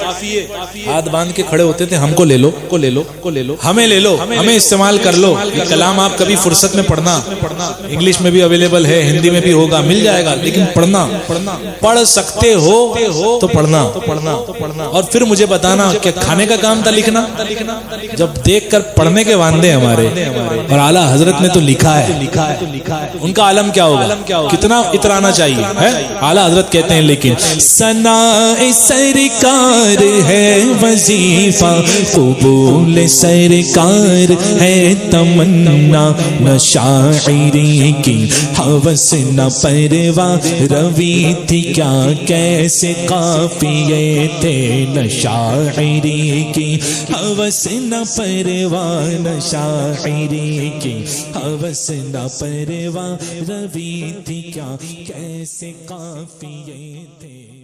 ہاتھ باندھ کے کھڑے ہوتے تھے. ہم کو لے لو, ہمیں لے لو, ہمیں استعمال کر لو. یہ کلام آپ کبھی فرصت میں پڑھنا, انگلش میں بھی اویلیبل ہے, ہندی میں بھی ہوگا, مل جائے گا. لیکن پڑھنا, پڑھ سکتے ہو تو پڑھنا, اور پھر مجھے بتانا کہ کھانے کا کام تھا لکھنا. جب دیکھ کر پڑھنے کے واندے ہمارے, اور اعلیٰ حضرت نے تو لکھا ہے, ان کا عالم کیا ہوگا, کتنا اترانا چاہیے. اعلیٰ حضرت کہتے ہیں لیکن ثنا سرکار ہے وظیفہ, قبول سرکار ہے تمنا, نہ شاعری کی ہوس نہ پرواہ, روی تھی کیا کیسے قافیے تھے. نہ شاعری کی ہوس نہ پرواہ, نہ شاعری کی ہوس نہ پرواہ, روی تھی کیا کیسے قافیے تھے.